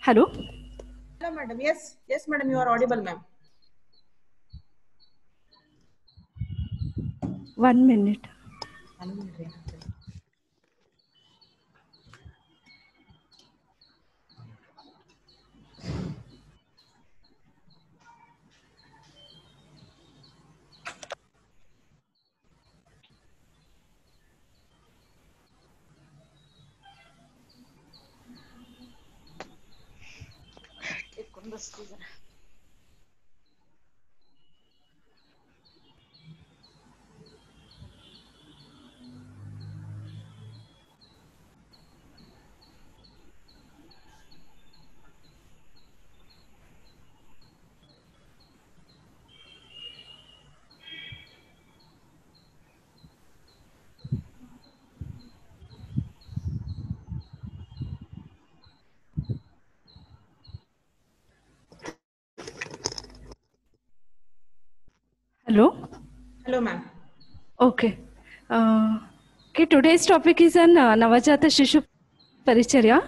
Hello. Hello, madam. Yes, madam. You are audible, ma'am. 1 minute. Hello. Hello, ma'am. Okay. Okay. Today's topic is on Navajata Shishu Paricharya.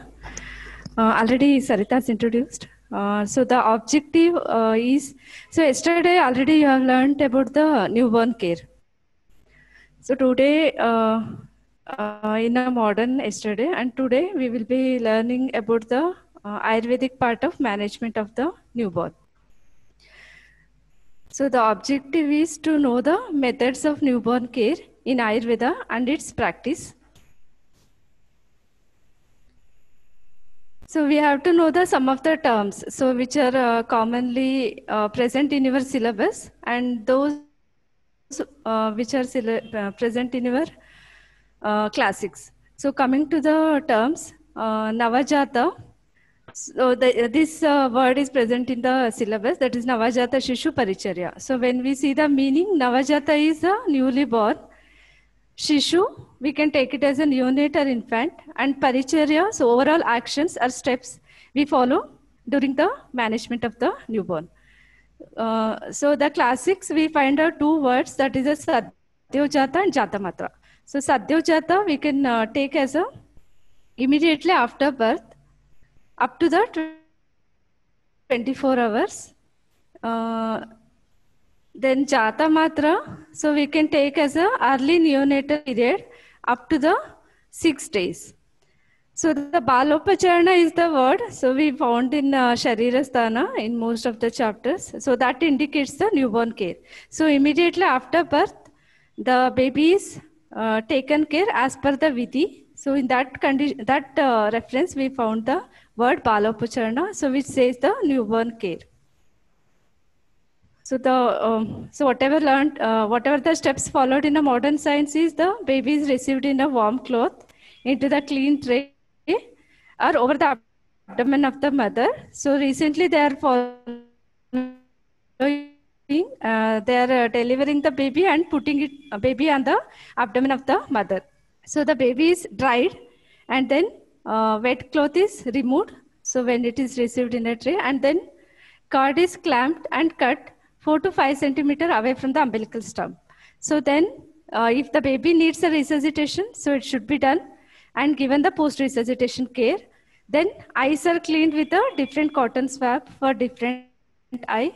Already Sarita has introduced. So the objective is, so yesterday already you have learned about the newborn care. So today in a modern yesterday, and today we will be learning about the Ayurvedic part of management of the newborn. So the objective is to know the methods of newborn care in Ayurveda and its practice. So we have to know the some of the terms, so which are commonly present in your syllabus, and those which are present in your classics. So coming to the terms, Navajata. So this word is present in the syllabus, that is Navajata Shishu Paricharya. So when we see the meaning, Navajata is a newly born. Shishu, we can take it as a neonatal infant, and Paricharya, so overall actions or steps we follow during the management of the newborn. So the classics, we find out two words, that is a Sadyojata and Jatamatra. So Sadyojata we can take as a immediately after birth up to the 24 hours. Then Jatamatra, so we can take as a early neonatal period up to the 6 days. So the Balopacharana is the word, so we found in Sharirasthana in most of the chapters. So that indicates the newborn care. So immediately after birth, the baby is taken care as per the Vidhi. So in that condition, that reference, we found the word Balopacharana, so which says the newborn care. So so whatever learned, whatever the steps followed in a modern science is the baby is received in a warm cloth into the clean tray or over the abdomen of the mother. So recently they are following, they are delivering the baby and putting it baby on the abdomen of the mother. So the baby is dried and then wet cloth is removed. So when it is received in a tray, and then cord is clamped and cut 4 to 5 centimeter away from the umbilical stump. So then if the baby needs a resuscitation, so it should be done and given the post-resuscitation care. Then eyes are cleaned with a different cotton swab for different eye,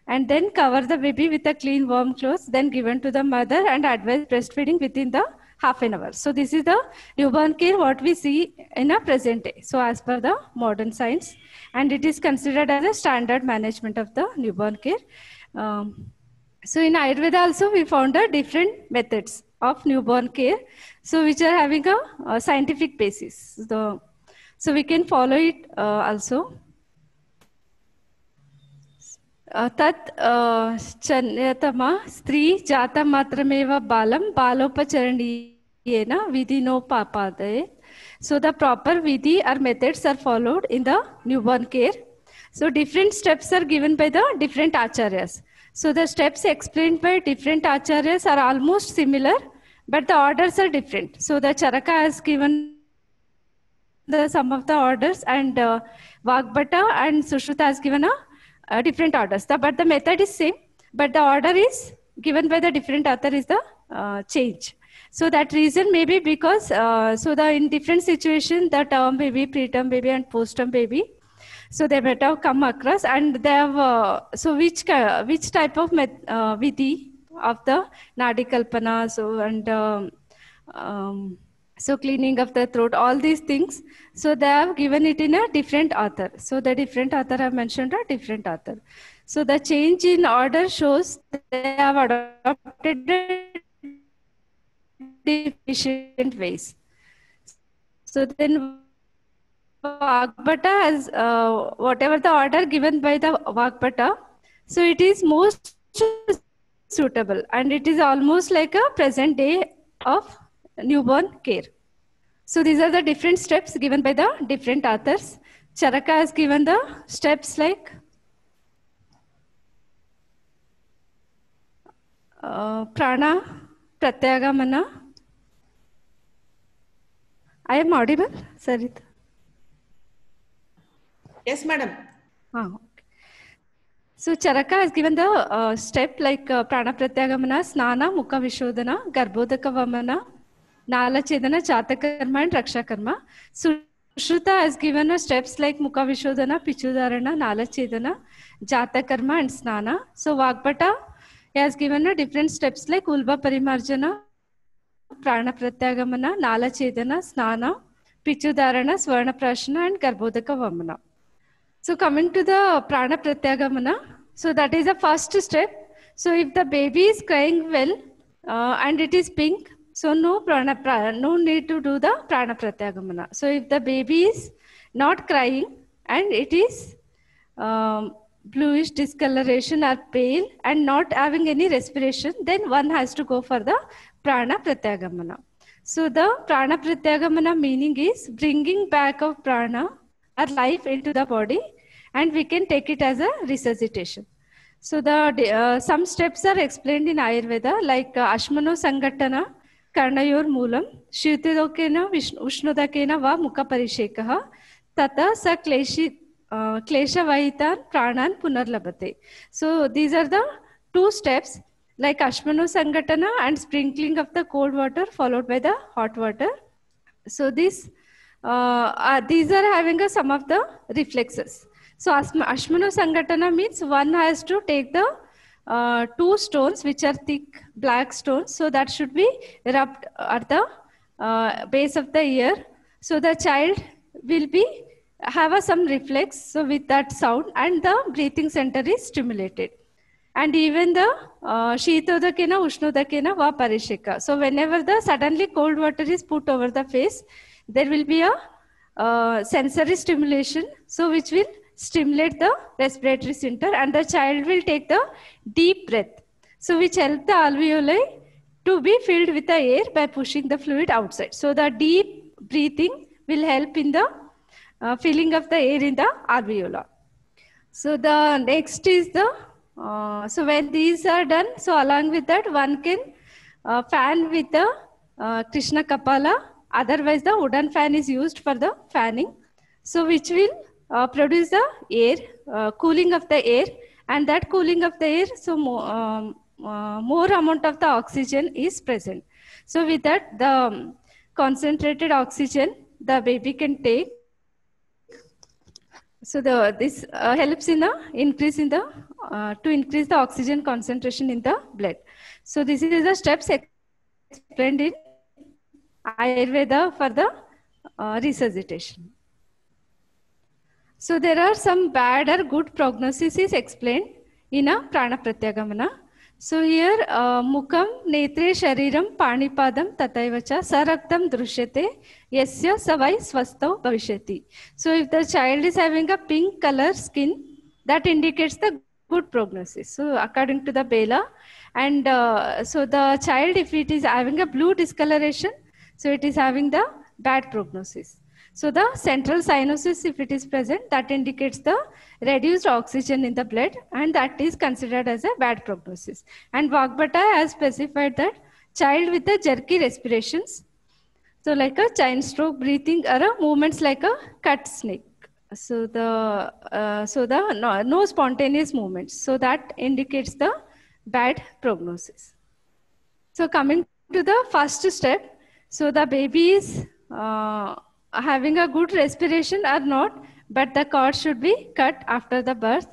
and then cover the baby with a clean warm clothes, then given to the mother and advise breastfeeding within the half an hour. So this is the newborn care what we see in a present day. So as per the modern science, and it is considered as a standard management of the newborn care. So in Ayurveda also we found the different methods of newborn care, so which are having a scientific basis. So we can follow it also. तत् चन्यतमा स्त्री जातमात्रमेव बालं बालोपचरणीयेन विधिनोपापादयेत्. So the proper vidhi or methods are followed in the newborn care. So different steps are given by the different acharyas. So the steps explained by different acharyas are almost similar, but the orders are different. So the Charaka has given some of the orders, and Vagbhata and Sushruta has given a different orders. But the method is same, but the order is given by the different author is the change. So that reason may be because in different situation, the term baby, preterm baby and postterm baby, So they might have come across, and they have, so which type of vidhi of the Nadi Kalpana, so and so cleaning of the throat, all these things. So they have given it in a different author. So the different author have mentioned a different author. So the change in order shows they have adopted different ways. So then Vagbhata has whatever the order given by the Vagbhata, so it is most suitable, and it is almost like a present day of newborn care. So these are the different steps given by the different authors. Charaka has given the steps like prana, pratyagamana. I am audible, Sarit? Yes, madam. Okay. So Charaka has given the step like prana pratyagamana, snana, mukha vishodhana, garbhodaka vamana, nala chedana, chatakarma and rakshakarma. Sushruta has given us steps like mukha vishodhana, pichudharana, nala chedana, jatakarma and snana. So Vagbhata has given a different steps like ulva parimarjana, prana pratyagamana, nala chedana, snana, pichudharana, swarna prashana and garbhodaka vamana. So coming to the prana pratyagamana, so that is the first step. So if the baby is crying well and it is pink, so no need to do the prana pratyagamana. So if the baby is not crying and it is bluish discoloration or pale and not having any respiration, then one has to go for the prana pratyagamana. So the prana pratyagamana meaning is bringing back of prana or life into the body, and we can take it as a resuscitation. So the some steps are explained in Ayurveda like Ashmano Sangatana, Karnayor Moolam, Shritidokena, Ushnodakena va Mukha Parishekaha, Tata sa Klesha Vahitan Pranan Punarlabhate. So these are the two steps like Ashmano Sangatana and sprinkling of the cold water followed by the hot water. So these are having some of the reflexes. So Ashmano Sangatana means one has to take the two stones which are thick black stones. So that should be rubbed at the base of the ear. So the child will have some reflex. So with that sound, and the breathing center is stimulated. And even the Shitodakena, Ushnodakena, Va Parisheka. So whenever the suddenly cold water is put over the face, there will be a sensory stimulation, so which will stimulate the respiratory center, and the child will take the deep breath, so which help the alveoli to be filled with the air by pushing the fluid outside. So the deep breathing will help in the filling of the air in the alveola. So the next is the, so when these are done, so along with that one can fan with the Krishna Kapala. Otherwise, the wooden fan is used for the fanning, so which will produce the air, cooling of the air, and that cooling of the air, so more amount of the oxygen is present. So with that, the concentrated oxygen the baby can take. So this helps in the increase in the to increase the oxygen concentration in the blood. So this is the steps explained in Ayurveda for the resuscitation. So there are some bad or good prognosis is explained in a prana pratyagamana. So here mukam netre shariram panipadam tataivacha saraktam drushyate yasya savai swastau bhavishyati. So if the child is having a pink color skin, that indicates the good prognosis. So according to the Bela, and so the child, if it is having a blue discoloration, so it is having the bad prognosis. So the central cyanosis, if it is present, that indicates the reduced oxygen in the blood, and that is considered as a bad prognosis. And Vagbhata has specified that child with the jerky respirations, so like a chain stroke breathing or a movements like a cut snake. So the no spontaneous movements. So that indicates the bad prognosis. So coming to the first step, so the baby is having a good respiration or not, but the cord should be cut after the birth.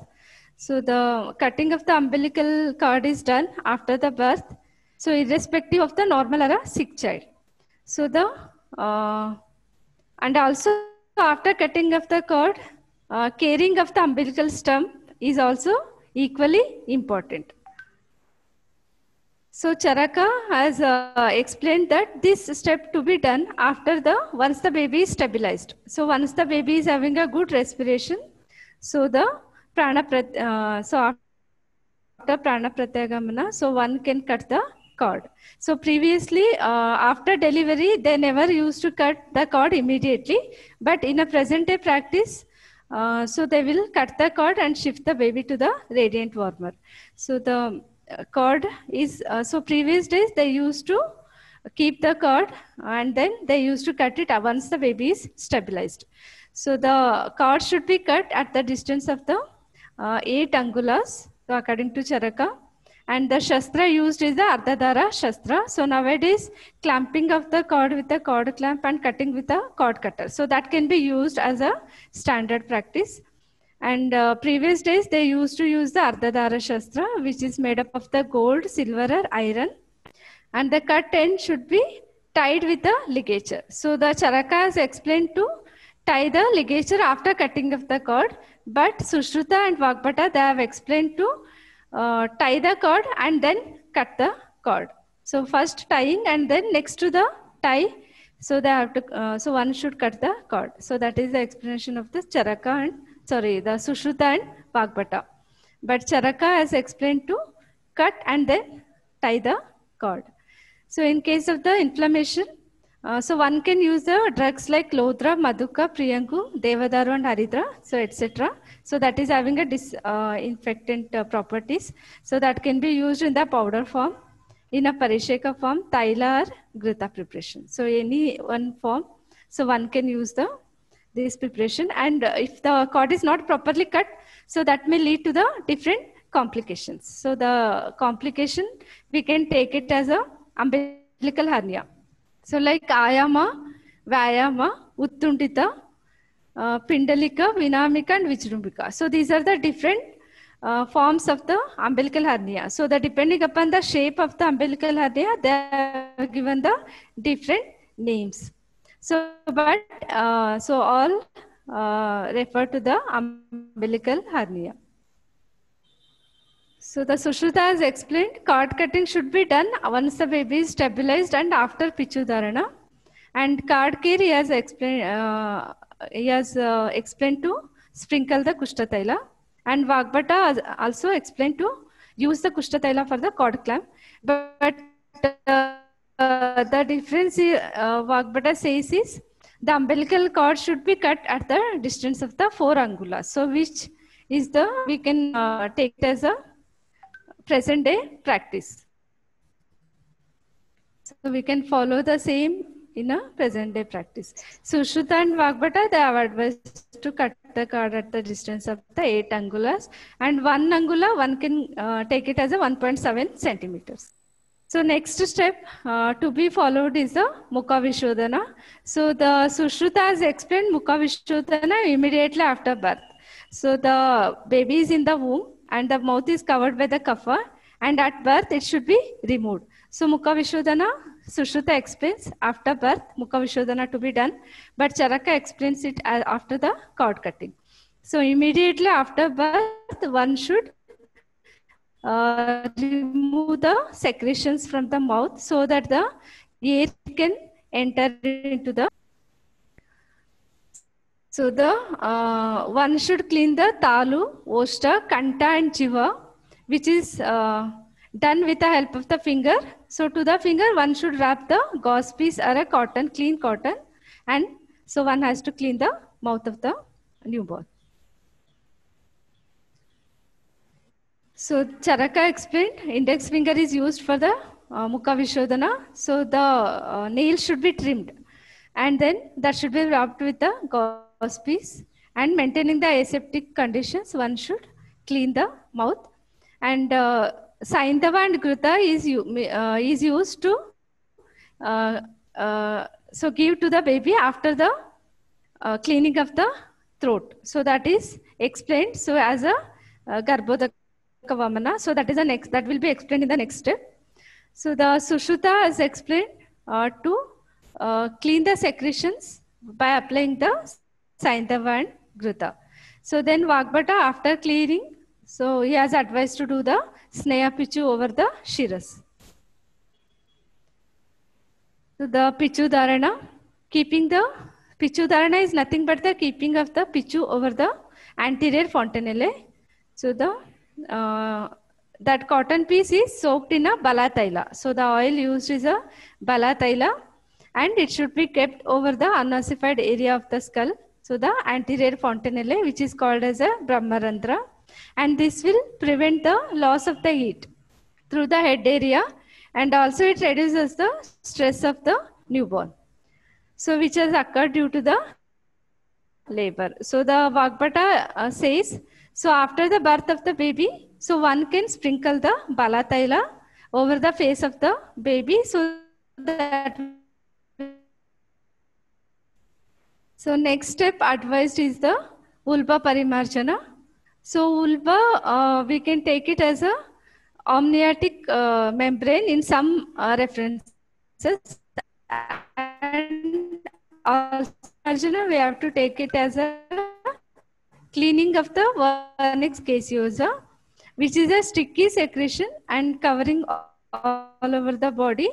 So the cutting of the umbilical cord is done after the birth. So irrespective of the normal or a sick child. So the and also after cutting of the cord, caring of the umbilical stump is also equally important. So Charaka has explained that this step to be done after once the baby is stabilized. So once the baby is having a good respiration, so the after prana pratyagamana, so one can cut the cord. So previously, after delivery, they never used to cut the cord immediately, but in a present day practice, so they will cut the cord and shift the baby to the radiant warmer. So the cord is, so previous days they used to keep the cord and then they used to cut it once the baby is stabilized. So the cord should be cut at the distance of the 8 angulas, so according to Charaka. And the shastra used is the Ardhadara shastra. So nowadays, clamping of the cord with a cord clamp and cutting with a cord cutter. So that can be used as a standard practice. And previous days, they used to use the Ardhadara shastra, which is made up of the gold, silver, or iron. And the cut end should be tied with a ligature. So the Charaka has explained to tie the ligature after cutting of the cord, but Sushruta and Vagbhata, they have explained to tie the cord and then cut the cord. So first tying and then next to the tie, so they have to, so one should cut the cord. So that is the explanation of the Charaka and, sorry, the Sushruta and Vagbhata. But Charaka has explained to cut and then tie the cord. So in case of the inflammation, so one can use the drugs like Lodra, Madhuka, Priyangu, Devadaru and Haridra, so etc. So that is having a disinfectant properties. So that can be used in the powder form, in a Parisheka form, Taila or Grita preparation. So any one form, so one can use this preparation. And if the cord is not properly cut, so that may lead to the different complications. So the complication, we can take it as a umbilical hernia. So like Ayama, Vyayama, Uttundita, Pindalika, Vinamika and Vichrumbika. So these are the different forms of the umbilical hernia. So the depending upon the shape of the umbilical hernia, they are given the different names. So but so all refer to the umbilical hernia. So the Sushruta has explained cord cutting should be done once the baby is stabilized and after Pichu Dharana. And cord care he has explained to sprinkle the Kushtataila. And Vagbhata also explained to use the Kushtataila for the cord clamp. But the difference Vagbhata says is the umbilical cord should be cut at the distance of the 4 angulas. So which is we can take it as a present day practice. So we can follow the same in a present day practice. Sushruta and Vagbhata, they have advised to cut the cord at the distance of the 8 angulas, and 1 angula, one can take it as a 1.7 centimeters. So next step to be followed is the Mukha Vishodhana. So the Sushruta has explained Mukha Vishodhana immediately after birth. So the baby is in the womb and the mouth is covered by the kapha, and at birth it should be removed. So Mukha Vishodhana, Sushruta explains after birth Mukha Vishodhana to be done, but Charaka explains it after the cord cutting. So immediately after birth, one should remove the secretions from the mouth so that the air can enter into the. So the one should clean the talu, osta, kanta and jiva, which is done with the help of the finger. So to the finger, one should wrap the gauze piece or a cotton, clean cotton, and so one has to clean the mouth of the newborn. So Charaka explained, index finger is used for the Mukha Vishodhana. So the nail should be trimmed, and then that should be wrapped with the gauze piece. And maintaining the aseptic conditions, one should clean the mouth. And Saindava and Gruta is used to so give to the baby after the cleaning of the throat. So that is explained. So as a Garbhodaka Vamana. So that is the next, that will be explained in the next step. So the Sushruta is explained to clean the secretions by applying the Saindava and Gruta. So then Vagbhata, after clearing, so he has advised to do the Sneha Pichu over the Shiras. So the Pichu Dharana, keeping the Pichu Dharana is nothing but the keeping of the Pichu over the anterior fontanelle. So the that cotton piece is soaked in a bala taila. So the oil used is a bala taila, and it should be kept over the unossified area of the skull. So the anterior fontanelle, which is called as a Brahmarandra, and this will prevent the loss of the heat through the head area, and also it reduces the stress of the newborn. So which has occurred due to the labor. So the Vagbhata says, so after the birth of the baby, so one can sprinkle the bala taila over the face of the baby. So that. So next step advised is the Ulba Parimarjana. So Ulba, we can take it as a amniotic membrane in some references. And also we have to take it as a cleaning of the vernix gaseosa, which is a sticky secretion and covering all over the body.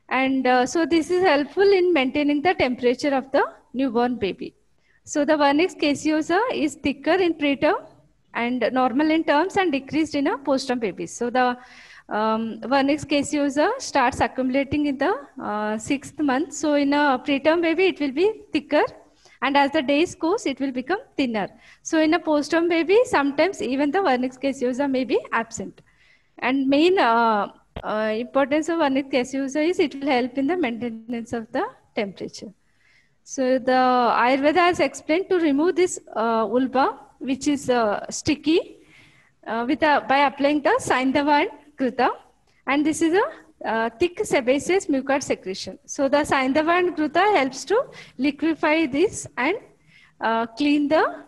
And so this is helpful in maintaining the temperature of the newborn baby. So the vernix gaseosa is thicker in preterm and normal in terms and decreased in a postterm babies. So the vernix gaseosa starts accumulating in the 6th month. So in a preterm baby, it will be thicker, and as the days goes, it will become thinner. So in a postterm baby, sometimes even the vernix gaseosa may be absent. And main importance of vernix gaseosa is it will help in the maintenance of the temperature. So the Ayurveda has explained to remove this ulba, which is sticky, by applying the Saindava and Gruta, and this is a thick sebaceous mucoid secretion. So the Saindava and Gruta helps to liquefy this and clean the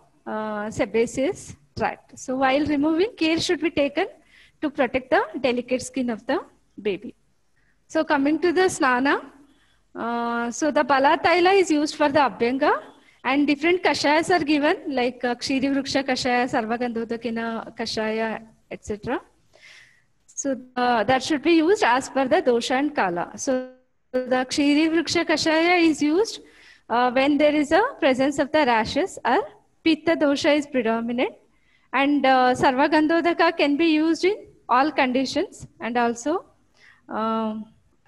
sebaceous tract. So while removing, care should be taken to protect the delicate skin of the baby. So coming to the Snana, so the Bala Taila is used for the Abhyanga, and different kashayas are given like Kshiri Vruksha Kashaya, Sarvagandhodakina Kashaya, etc. So that should be used as per the dosha and kala. So the Kshiri Vruksha Kashaya is used when there is a presence of the rashes or Pitta dosha is predominant, and Sarvagandhodaka can be used in all conditions, and also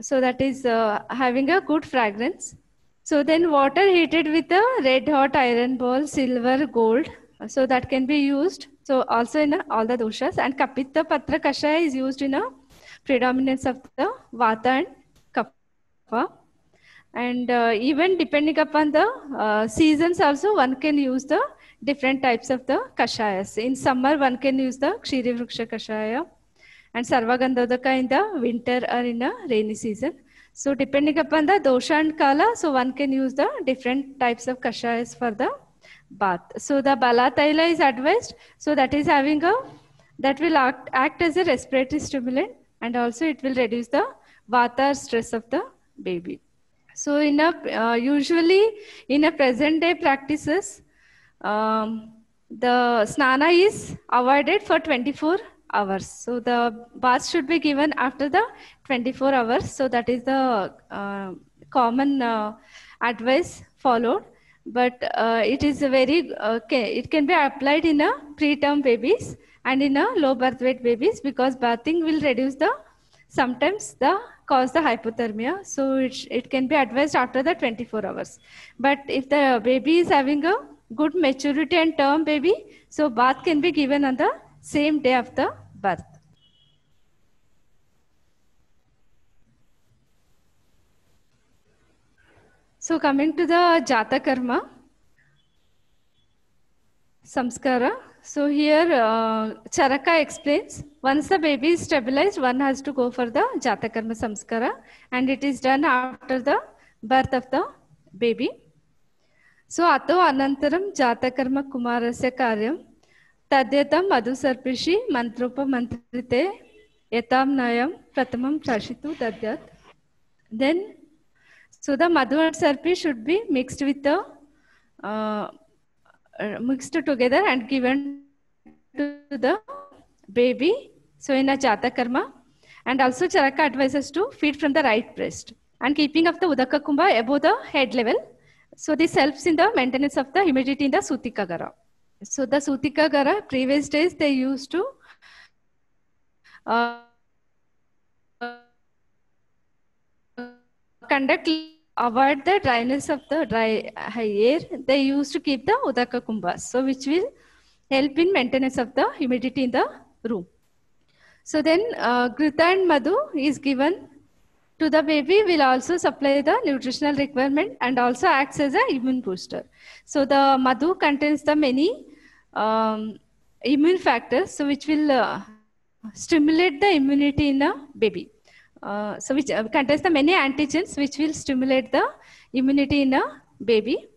so that is having a good fragrance. So then water heated with a red hot iron ball, silver, gold, so that can be used. So also in all the doshas, and Kapitta Patra Kashaya is used in a predominance of the Vata and Kapha. And even depending upon the seasons also, one can use the different types of the Kashayas. In summer, one can use the Kshiri Vruksha Kashaya, and Sarvagandhodaka in the winter or in a rainy season. So depending upon the dosha and kala, so one can use the different types of kashayas for the bath. So the Bala Taila is advised. So that is having that will act as a respiratory stimulant, and also it will reduce the vata stress of the baby. So in usually in a present day practices, the snana is avoided for 24 hours. So the bath should be given after the 24 hours. So that is the common advice followed. But it is a very, it can be applied in a preterm babies and in a low birth weight babies, because bathing will reduce the, sometimes cause the hypothermia. So it can be advised after the 24 hours. But if the baby is having a good maturity and term baby, so bath can be given on the same day of the birth. So coming to the Jata Karma, Samskara. So here Charaka explains, once the baby is stabilized, one has to go for the Jata Karma Samskara, and it is done after the birth of the baby. So ato anantaram jatakarma kumarasya karyam tadyatam madhusarpishi mantropamantrite yatam nayam pratamam prashitu dadyat. Then, so the madhu and sarpi should be mixed with the mixed together and given to the baby. So in a jata karma, and also Charaka advises to feed from the right breast and keeping of the udaka kumbha above the head level. So this helps in the maintenance of the humidity in the sutika gara. So the sutika gara, previous days they used to conduct avoid the dryness of the dry air. They used to keep the udaka kumbhas, so which will help in maintenance of the humidity in the room. So then Grita and Madhu is given to the baby, will also supply the nutritional requirement and also acts as an immune booster. So the Madhu contains the many immune factors, so which will stimulate the immunity in a baby. So which contains the many antigens which will stimulate the immunity in a baby.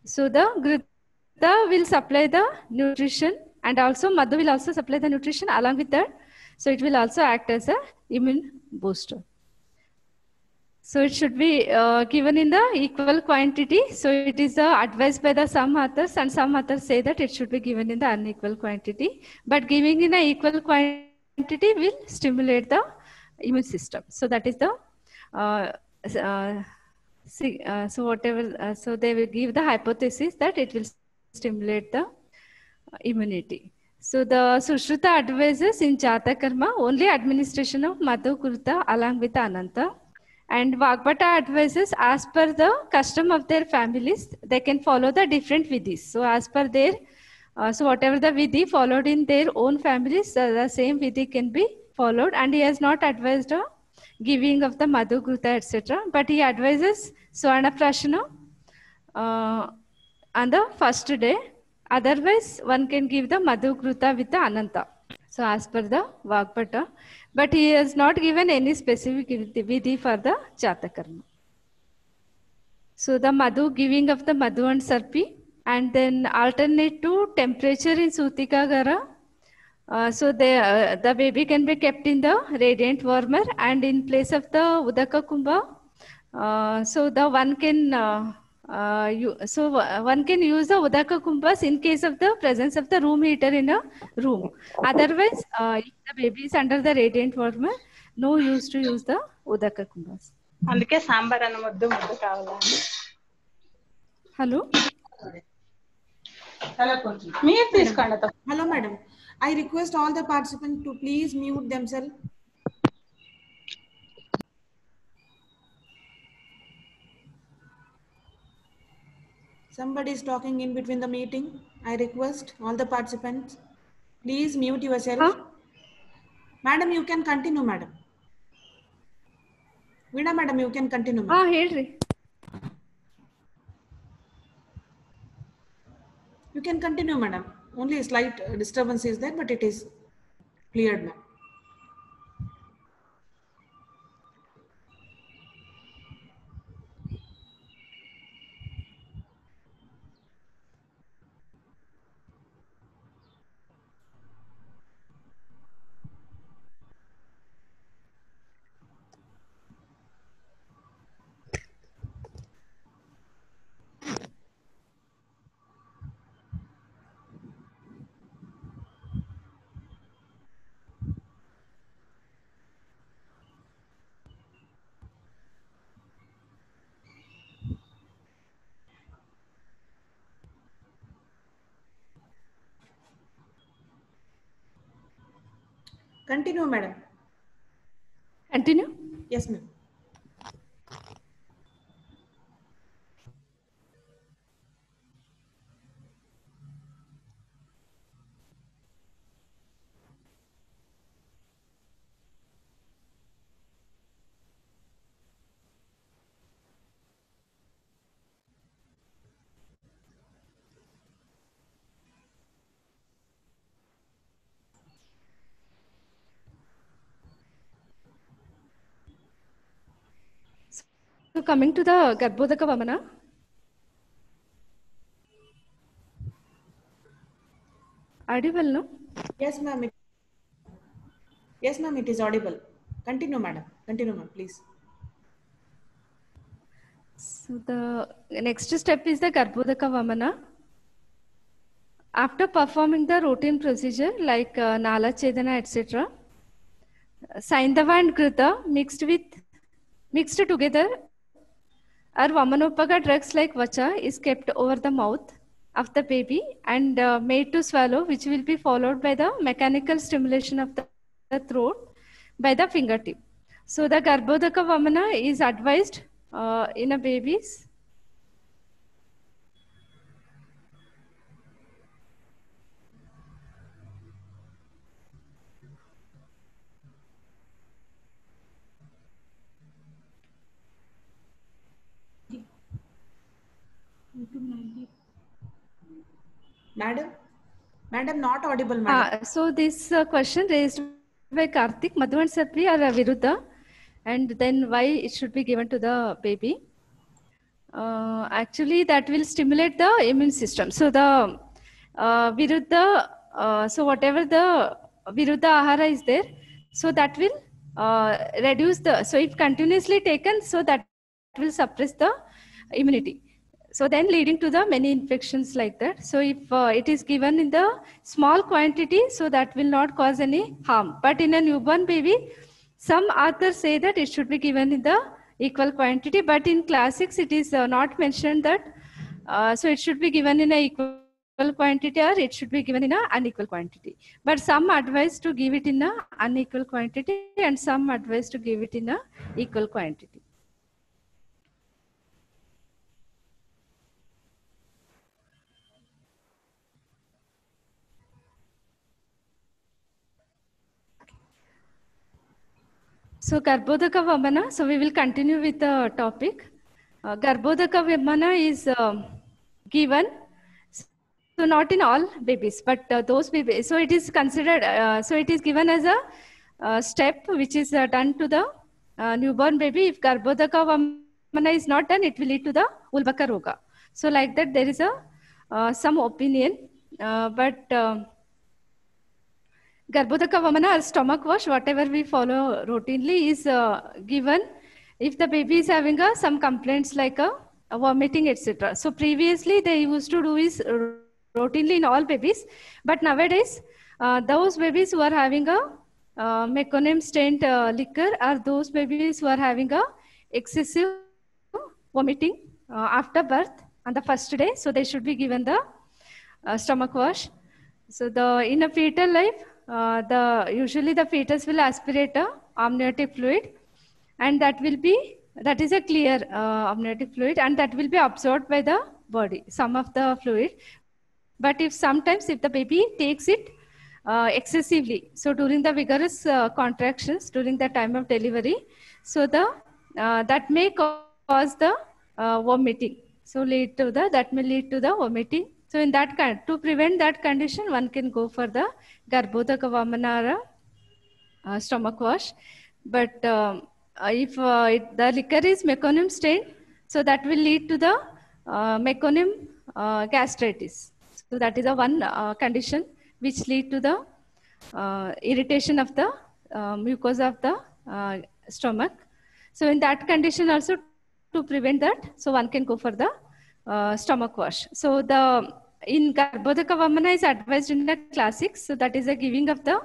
So the Grita will supply the nutrition and also Madhu will also supply the nutrition along with that. So it will also act as a immune booster. So it should be given in the equal quantity. So it is advised by the some authors, and some authors say that it should be given in the unequal quantity. But giving in a equal quantity will stimulate the immune system. So that is the so whatever. So they will give the hypothesis that it will stimulate the immunity. So the Sushruta advises in Jata Karma only administration of Madhu Kurta along with Ananta. And Vagbata advises as per the custom of their families, they can follow the different vidhis. So as per their, so whatever the vidhi followed in their own families, the same vidhi can be followed. And he has not advised giving of the Madhu Kurta, etc. But he advises Swarna Prashana on the first day. Otherwise, one can give the Madhu Kruta with the Ananta. So as per the Vagbata. But he has not given any specific vidhi for the Jatakarma. So the Madhu, giving of the Madhu and Sarpi, and then alternate to temperature in Sutika Gara. So the baby can be kept in the radiant warmer, and in place of the Udaka Kumbha, so the one can one can use the Udaka Kumbhas in case of the presence of the room heater in a room. Otherwise, if the baby is under the radiant warmer, no use to use the Udaka Kumbhas. అందుకే సాంబార్ అన్న ముద్దు ముద్దు కావాలా Hello. మీరు తీసుకోండి. Hello, madam. I request all the participants to please mute themselves. Somebody is talking in between the meeting. I request all the participants, please mute yourself. Huh? Madam, you can continue, madam. Veena, madam, you can continue. Madam. ಹೇಳ್ರಿ. You can continue, madam. Only a slight disturbance is there, but it is cleared now. Continue, madam. Continue. Yes, ma'am. So coming to the Garbhodaka Vamana. Audible, no? Yes, ma'am. Yes, ma'am, it is audible. Continue, madam. Continue, ma'am, please. So the next step is the Garbhodaka Vamana. After performing the routine procedure like Nala Chedana, etc., Saindava and Krita mixed together or Vamanopaga drugs like Vacha is kept over the mouth of the baby and made to swallow, which will be followed by the mechanical stimulation of the throat by the fingertip. So the Garbhodaka Vamana is advised in a babies. Madam? Madam, not audible, madam. So this question raised by Karthik, Madhu and Sapri are Virudha, and then why it should be given to the baby. Actually, that will stimulate the immune system. So the Viruddha, so whatever the Viruddha Ahara is there, so that will reduce the, so if continuously taken, so that will suppress the immunity. So then leading to the many infections like that. So if it is given in the small quantity, so that will not cause any harm. But in a newborn baby, some authors say that it should be given in the equal quantity, but in classics it is not mentioned that. So it should be given in a equal quantity or it should be given in a unequal quantity. But some advise to give it in a unequal quantity and some advise to give it in a equal quantity. So Garbhodaka Vamana, so we will continue with the topic. Garbhodaka Vamana is given, so not in all babies, but those babies, so it is considered, so it is given as a step which is done to the newborn baby. If Garbhodaka Vamana is not done, it will lead to the Ulbaka Roga. So like that there is a some opinion, but Garbhodaka Vamana or stomach wash, whatever we follow routinely, is given if the baby is having some complaints like a vomiting, etc. So previously they used to do is routinely in all babies, but nowadays those babies who are having a meconium stained liquor are those babies who are having a excessive vomiting after birth on the first day. So they should be given the stomach wash. So the in a fetal life, the usually the fetus will aspirate a amniotic fluid, and that is a clear amniotic fluid, and that will be absorbed by the body, some of the fluid. But if sometimes if the baby takes it excessively, so during the vigorous contractions during the time of delivery, so the that may cause the vomiting. So that may lead to the vomiting. So in that kind, to prevent that condition, one can go for the Garbhodaka Vamana stomach wash. But if the liquor is meconium stained, so that will lead to the meconium gastritis. So that is a one condition which lead to the irritation of the mucosa of the stomach. So in that condition also, to prevent that, so one can go for the stomach wash. So the in Garbhodaka Vamana is advised in the classics. So that is a giving of the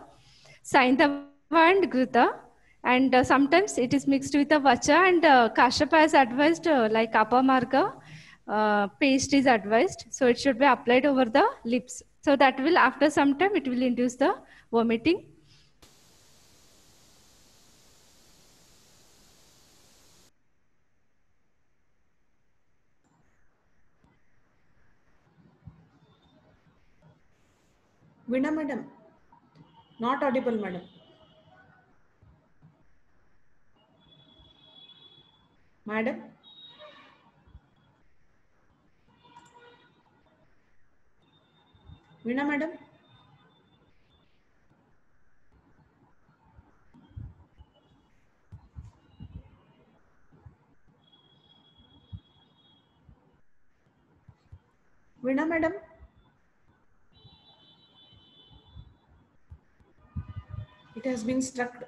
Saindava and Grita. And sometimes it is mixed with the Vacha, and Kashyapa has advised like Apamarga paste is advised. So it should be applied over the lips. So that will, after some time, it will induce the vomiting. Veena, madam. Not audible, madam. Madam? Veena, madam? Veena, madam? It has been struck.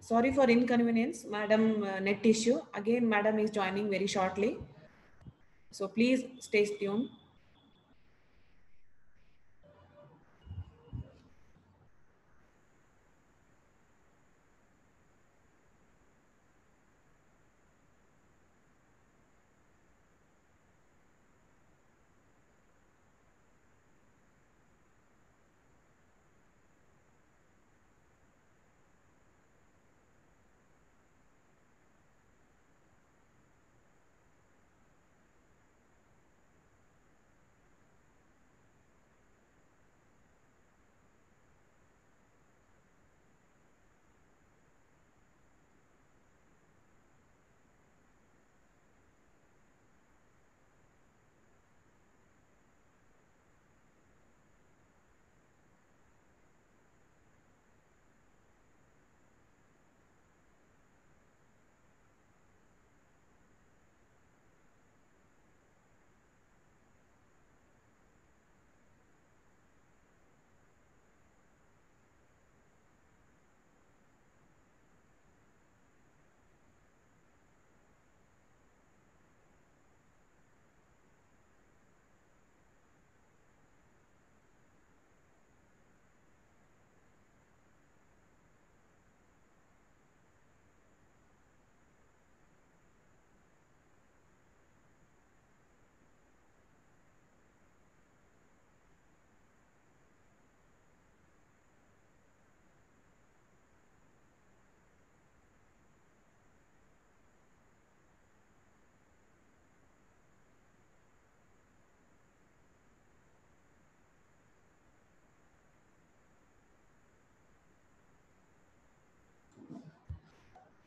Sorry for inconvenience, madam. Net issue again. Madam is joining very shortly, so please stay tuned.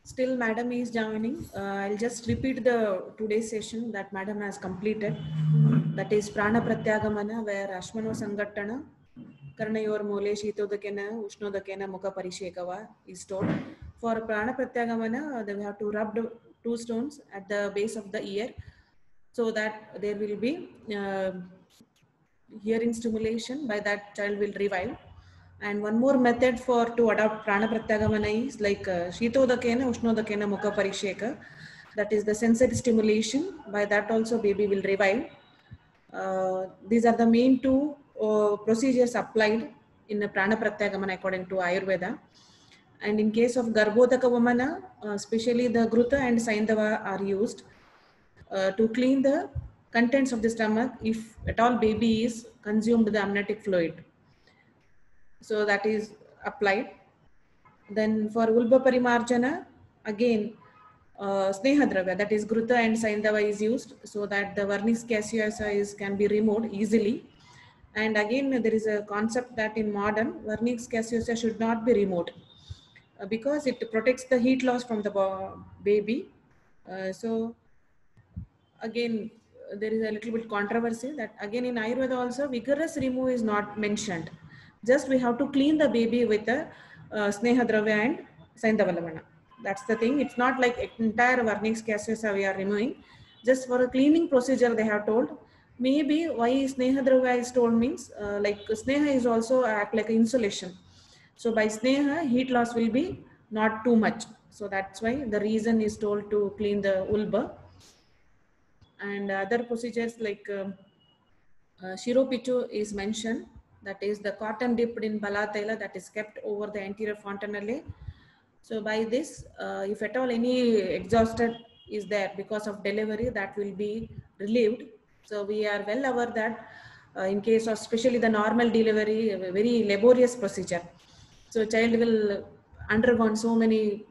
Still, madam is joining. I'll just repeat the today's session that madam has completed. That is Prana Pratyagamana, where Ashmano Sangatana, Karnayor Mole Shitodakena, Ushnodakena, Mukha Parishekava is told. For Prana Pratyagamana, they have to rub the 2 stones at the base of the ear so that there will be hearing stimulation. By that, child will revive. And one more method for to adopt prana pratyagamana is like shitodakena ushnodakena mukha parisheka, that is the sensory stimulation. By that also baby will revive. These are the main 2 procedures applied in the prana pratyagamana according to Ayurveda. And in case of garbhodaka vamana, especially the gruta and saindava are used to clean the contents of the stomach if at all baby is consumed the amniotic fluid. So that is applied. Then for Ulba Parimarjana, again, Snehadravya, that is Gruta and Saindava is used so that the Vernix caseosa can be removed easily. And again, there is a concept that in modern, Vernix caseosa should not be removed because it protects the heat loss from the baby. So again, there is a little bit controversy that again in Ayurveda also vigorous remove is not mentioned. Just we have to clean the baby with the Snehadravya and Saindavalavana. That's the thing. It's not like entire Vernix caseosa we are removing. Just for a cleaning procedure they have told. Maybe why Snehadravya is told means like Sneha is also act like insulation. So by Sneha, heat loss will be not too much. So that's why the reason is told to clean the ulba. And other procedures like Shiropichu is mentioned, that is the cotton dipped in Balatela that is kept over the anterior fontanelle So by this, if at all any exhausted is there because of delivery, that will be relieved. So we are well aware that in case of especially the normal delivery, a very laborious procedure. So child will undergone so many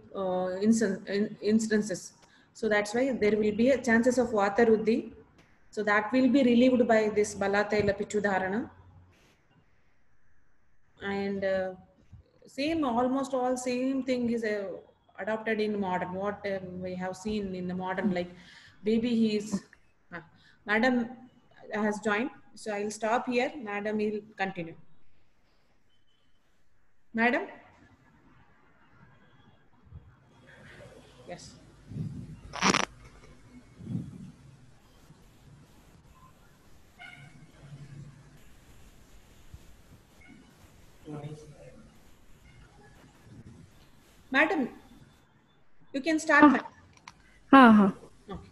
instances. So that's why there will be a chances of Vata Ruddhi. So that will be relieved by this Balataila Pichudharana. And same, almost all same thing is adopted in modern, what we have seen in the modern, like baby he is, madam has joined. So I'll stop here, madam will continue. Madam? Yes. Madam, you can start. Madam. हाँ. Okay.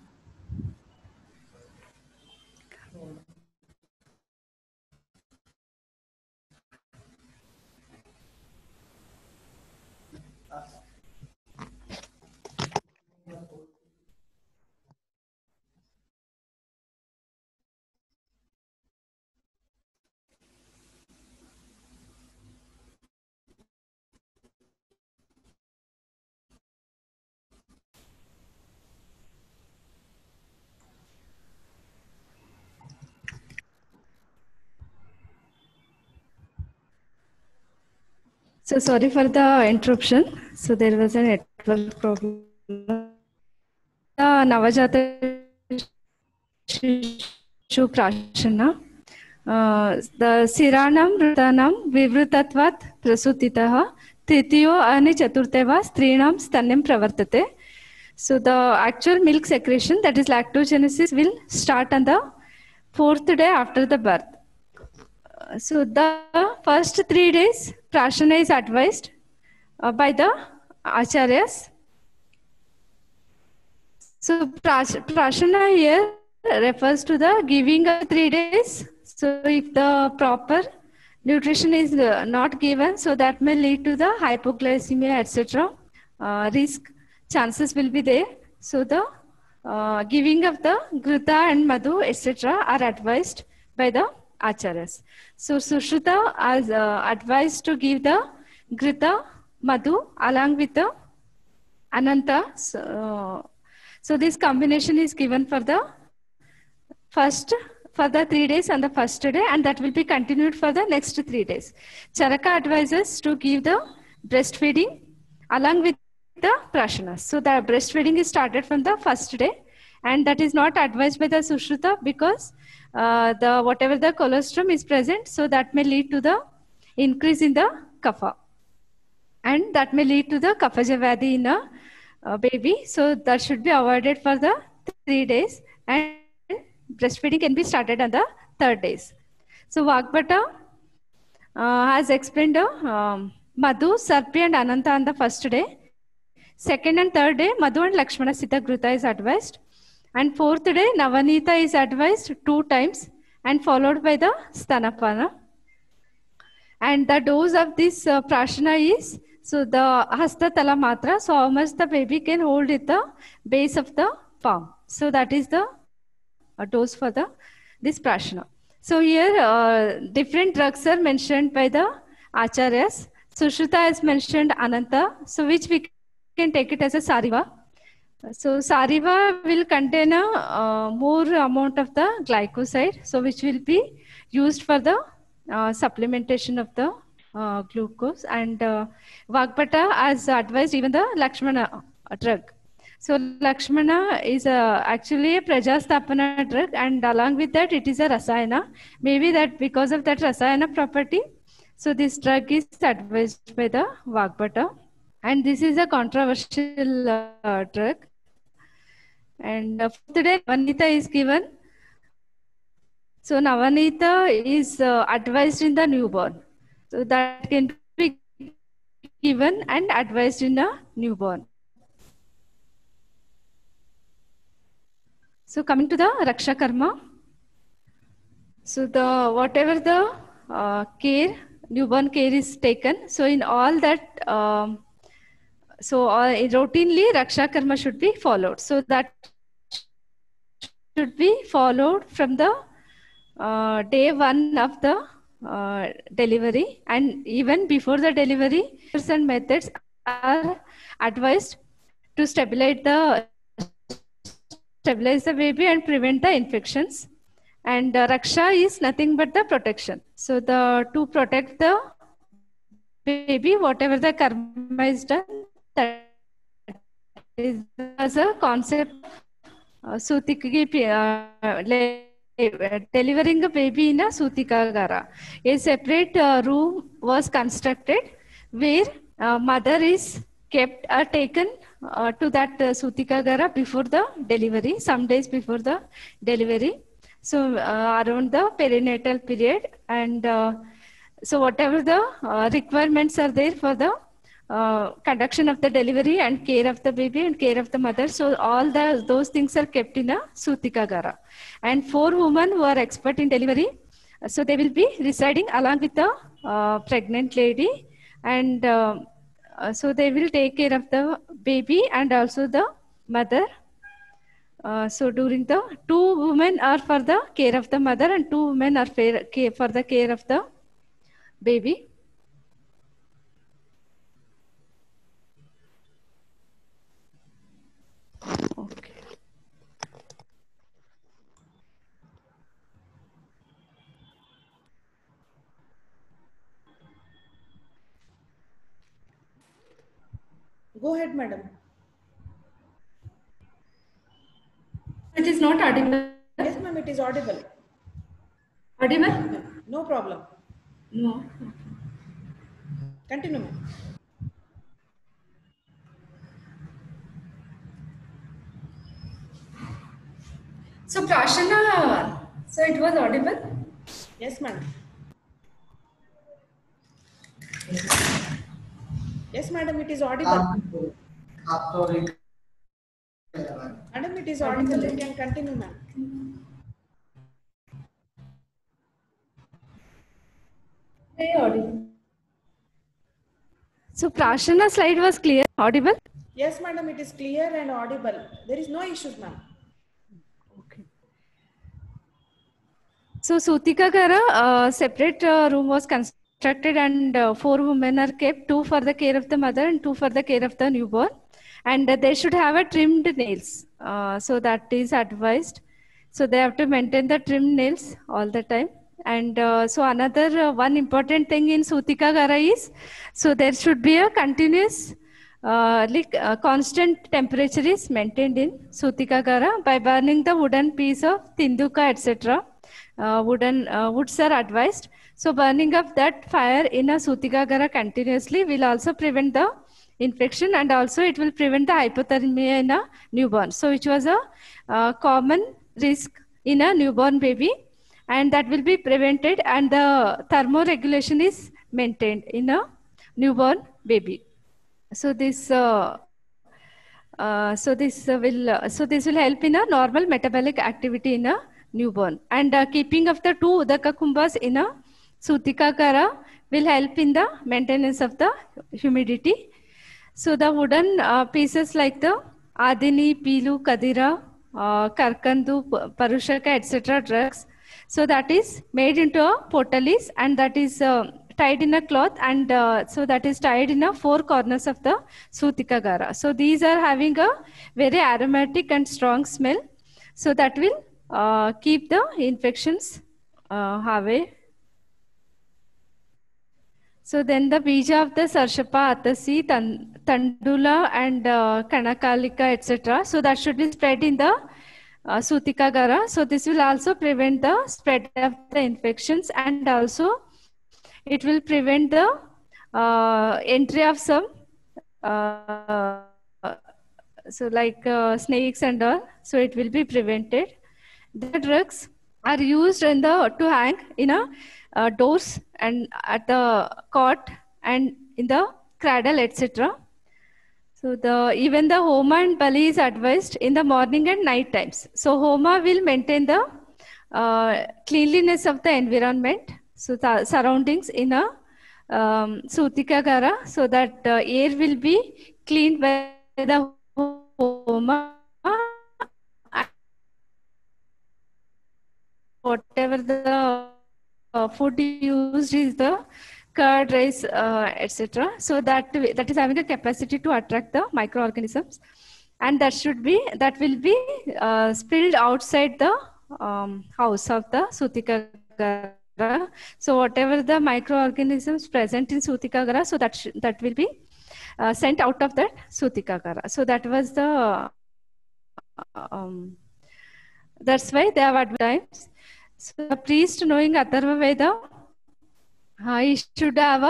So sorry for the interruption. So there was a network problem. The Navajata Shishu Prashana. The Siranam Rutanam Vivrutatvat Prasutitaha Titiyo Ani Chaturteva Strinam Stanim Pravartate. So the actual milk secretion, that is lactogenesis, will start on the 4th day after the birth. So the first 3 days, prashana is advised by the acharyas. So prashana here refers to the giving of 3 days. So if the proper nutrition is not given, so that may lead to the hypoglycemia, etc. Risk chances will be there. So the giving of the Ghrita and Madhu, etc. are advised by the acharyas. So Sushruta is advised to give the Ghrita, Madhu along with the Ananta. So this combination is given for the for the 3 days on the first day, and that will be continued for the next 3 days. Charaka advises to give the breastfeeding along with the prashana. So the breastfeeding is started from the first day, and that is not advised by the Sushruta because the whatever the colostrum is present, so that may lead to the increase in the kapha, and that may lead to the kaphaja vyadhi in a baby. So that should be avoided for the 3 days, and breastfeeding can be started on the 3rd days. So Vagbhata has explained Madhu, Sarpi and Ananta on the first day. 2nd and 3rd day, Madhu and Lakshmana Sita Ghrita is advised. And 4th day, Navanita is advised 2 times and followed by the Stanapana. And the dose of this prashana is, so the hasta tala matra, so how much the baby can hold at the base of the palm. So that is the dose for this prashana. So here different drugs are mentioned by the acharyas. Sushruta has mentioned Ananta, so which we can take it as a Sariva. So Sariva will contain a more amount of the glycoside, so which will be used for the supplementation of the glucose. And Vagbhata has advised even the Lakshmana drug. So Lakshmana is actually a Prajastapana drug, and along with that it is a Rasayana. Maybe that because of that Rasayana property, so this drug is advised by the Vagbhata. And this is a controversial drug. And 4th day Navanita is given. So Navanita is advised in the newborn. So that can be given and advised in a newborn. So coming to the Raksha Karma. So the whatever the care, newborn care is taken. So in all that So routinely Raksha Karma should be followed. So that should be followed from the day one of the delivery, and even before the delivery, and methods are advised to stabilize the baby and prevent the infections. And Raksha is nothing but the protection. So to protect the baby, whatever the karma is done, that is as a concept. Delivering a baby in a Sutika Gara. A separate room was constructed where mother is kept taken to that Sutika Gara before the delivery, some days before the delivery. So around the perinatal period, and so whatever the requirements are there for the conduction of the delivery and care of the baby and care of the mother. So all those things are kept in a Sutika Gara. And 4 women who are expert in delivery, so they will be residing along with the pregnant lady, and so they will take care of the baby and also the mother. So during the 2 women are for the care of the mother and 2 women are for the care of the baby. Okay. Go ahead, madam. It is not audible. Yes, ma'am, it is audible. Audible? No problem. No. Continue, ma'am. So Prashana, so it was audible? Yes, ma'am. Yes, madam, it is audible. Madam, it is audible. You can continue, ma'am. So Prashana slide was clear, audible? Yes, madam, it is clear and audible. There is no issues, ma'am. Okay. So Sutika Gara, separate room was constructed, and 4 women are kept, 2 for the care of the mother and 2 for the care of the newborn. And they should have a trimmed nails. So that is advised. So they have to maintain the trimmed nails all the time. And so another one important thing in Sutika Gara is, so there should be a continuous constant temperature is maintained in Sutika Gara by burning the wooden piece of tinduka, etc. Woods are advised. So burning of that fire in a Sutika Gara continuously will also prevent the infection, and also it will prevent the hypothermia in a newborn. So which was a common risk in a newborn baby, and that will be prevented, and the thermoregulation is maintained in a newborn baby. So this will help in a normal metabolic activity in a newborn, and keeping of the 2 Udaka Kumbhas in a Sutika Gara will help in the maintenance of the humidity. So the wooden pieces like the Adini, Pilu, Kadira, Karkandu, Parushaka, etc. drugs. So that is made into a potalis, and that is tied in a cloth, and so that is tied in a 4 corners of the Sutika Gara. So these are having a very aromatic and strong smell. So that will keep the infections away. So then the bija of the Sarshapa, Atasi, Tandula, and Kanakalika, etc. So that should be spread in the Sutika Gara. So this will also prevent the spread of the infections, and also it will prevent the entry of some so like snakes and all. So it will be prevented. The drugs are used in to hang in a doors and at the cot and in the cradle, etc. So even the Homa and Bali is advised in the morning and night times. So Homa will maintain the cleanliness of the environment, so the surroundings in a Sutikagara, so that air will be cleaned by the Homa. Whatever the food used is the curd, rice, etc. So that is having a capacity to attract the microorganisms, and that will be spilled outside the house of the Sutikagara. So whatever the microorganisms present in Sutikagara, so that will be sent out of that Sutikagara. So that was the that's why they have advertised. So the priest, knowing Atharva Veda, he should have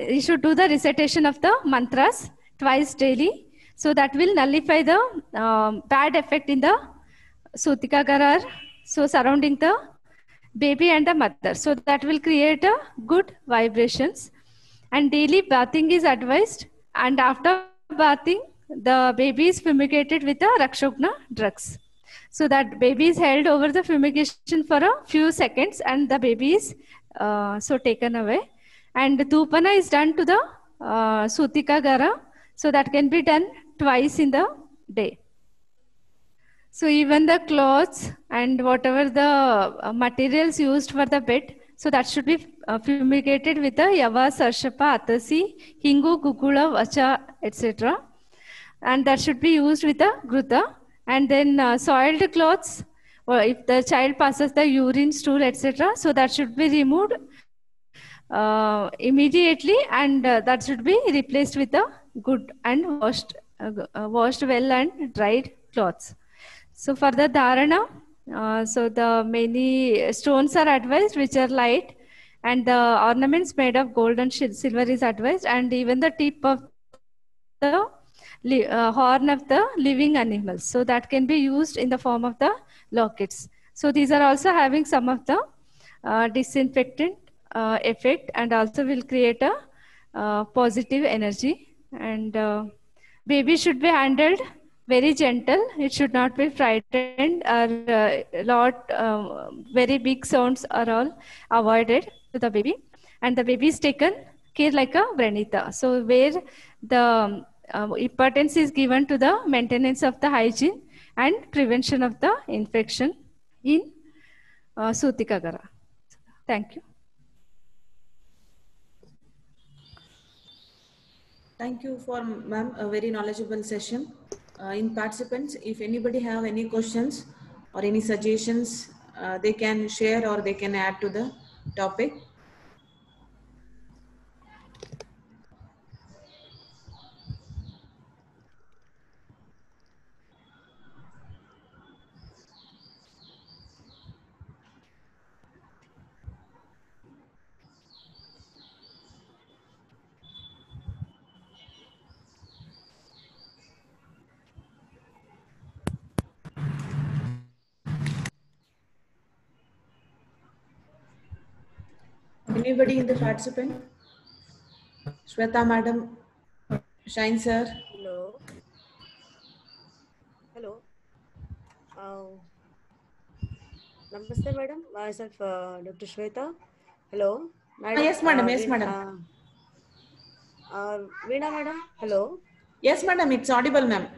he should do the recitation of the mantras twice daily. So that will nullify the bad effect in the Sutikagara, so surrounding the baby and the mother. So that will create a good vibrations. And daily bathing is advised. And after bathing, the baby is fumigated with the Rakshogna drugs. So that baby is held over the fumigation for a few seconds, and the baby is so taken away. And Dhupana is done to the Sutikagara. So that can be done twice in the day. So even the clothes and whatever the materials used for the bed, so that should be fumigated with the Yava, Sarshapa, Atasi, Hingu, Gugula, Vacha, etc. And that should be used with the Gruta. And then soiled clothes, or if the child passes the urine, stool, etc. So that should be removed immediately, and that should be replaced with the good and washed well and dried cloths. So for the dharana, so the many stones are advised which are light, and the ornaments made of gold and silver is advised, and even the tip of the horn of the living animals. So that can be used in the form of the lockets. So these are also having some of the disinfectant effect, and also will create a positive energy. And baby should be handled very gentle. It should not be frightened, or very big sounds are all avoided to the baby. And the baby is taken care like a Vranita. So where the importance is given to the maintenance of the hygiene and prevention of the infection in Sutikagara. Thank you. Thank you for ma'am, a very knowledgeable session. In participants, if anybody have any questions or any suggestions, they can share or they can add to the topic. Anybody in the participant? Shweta madam, Shine sir. Hello. Hello. Namaste, madam. Myself, Dr. Shweta. Hello. Madam. Yes, madam. Yes, madam. Veena, madam. Hello. Yes, madam. It's audible, ma'am.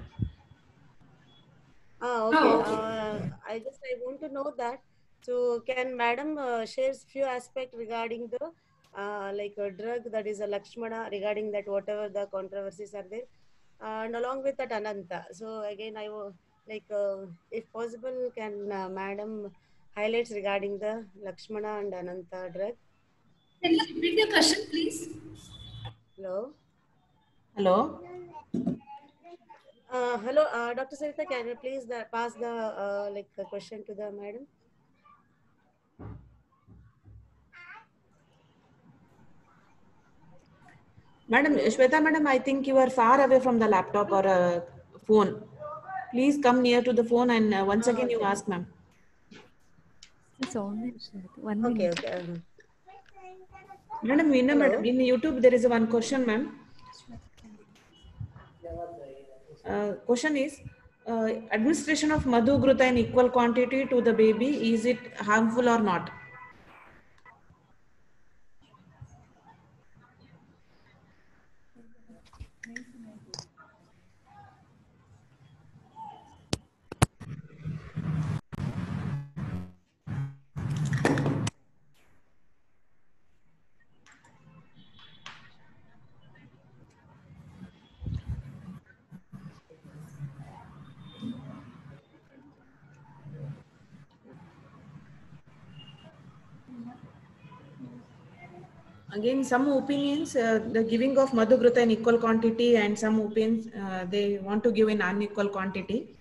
Okay. I want to know that. So, can madam share few aspects regarding the like a drug that is a Lakshmana, regarding that whatever the controversies are there, and along with that Ananta. So again, I will like if possible, can madam highlights regarding the Lakshmana and Ananta drug? Can you repeat your question, please? Hello. Hello. Hello, Dr. Sarita, can you please pass the like the question to the madam? Madam, Shweta madam, I think you are far away from the laptop or phone. Please come near to the phone and once again you ask, ma'am. It's only 1 minute. Okay. Madam, madam, in YouTube there is one question, ma'am. Question is, administration of Madhu Gruta in equal quantity to the baby, is it harmful or not? Again, some opinions, the giving of Madhugruta in equal quantity, and some opinions they want to give in unequal quantity.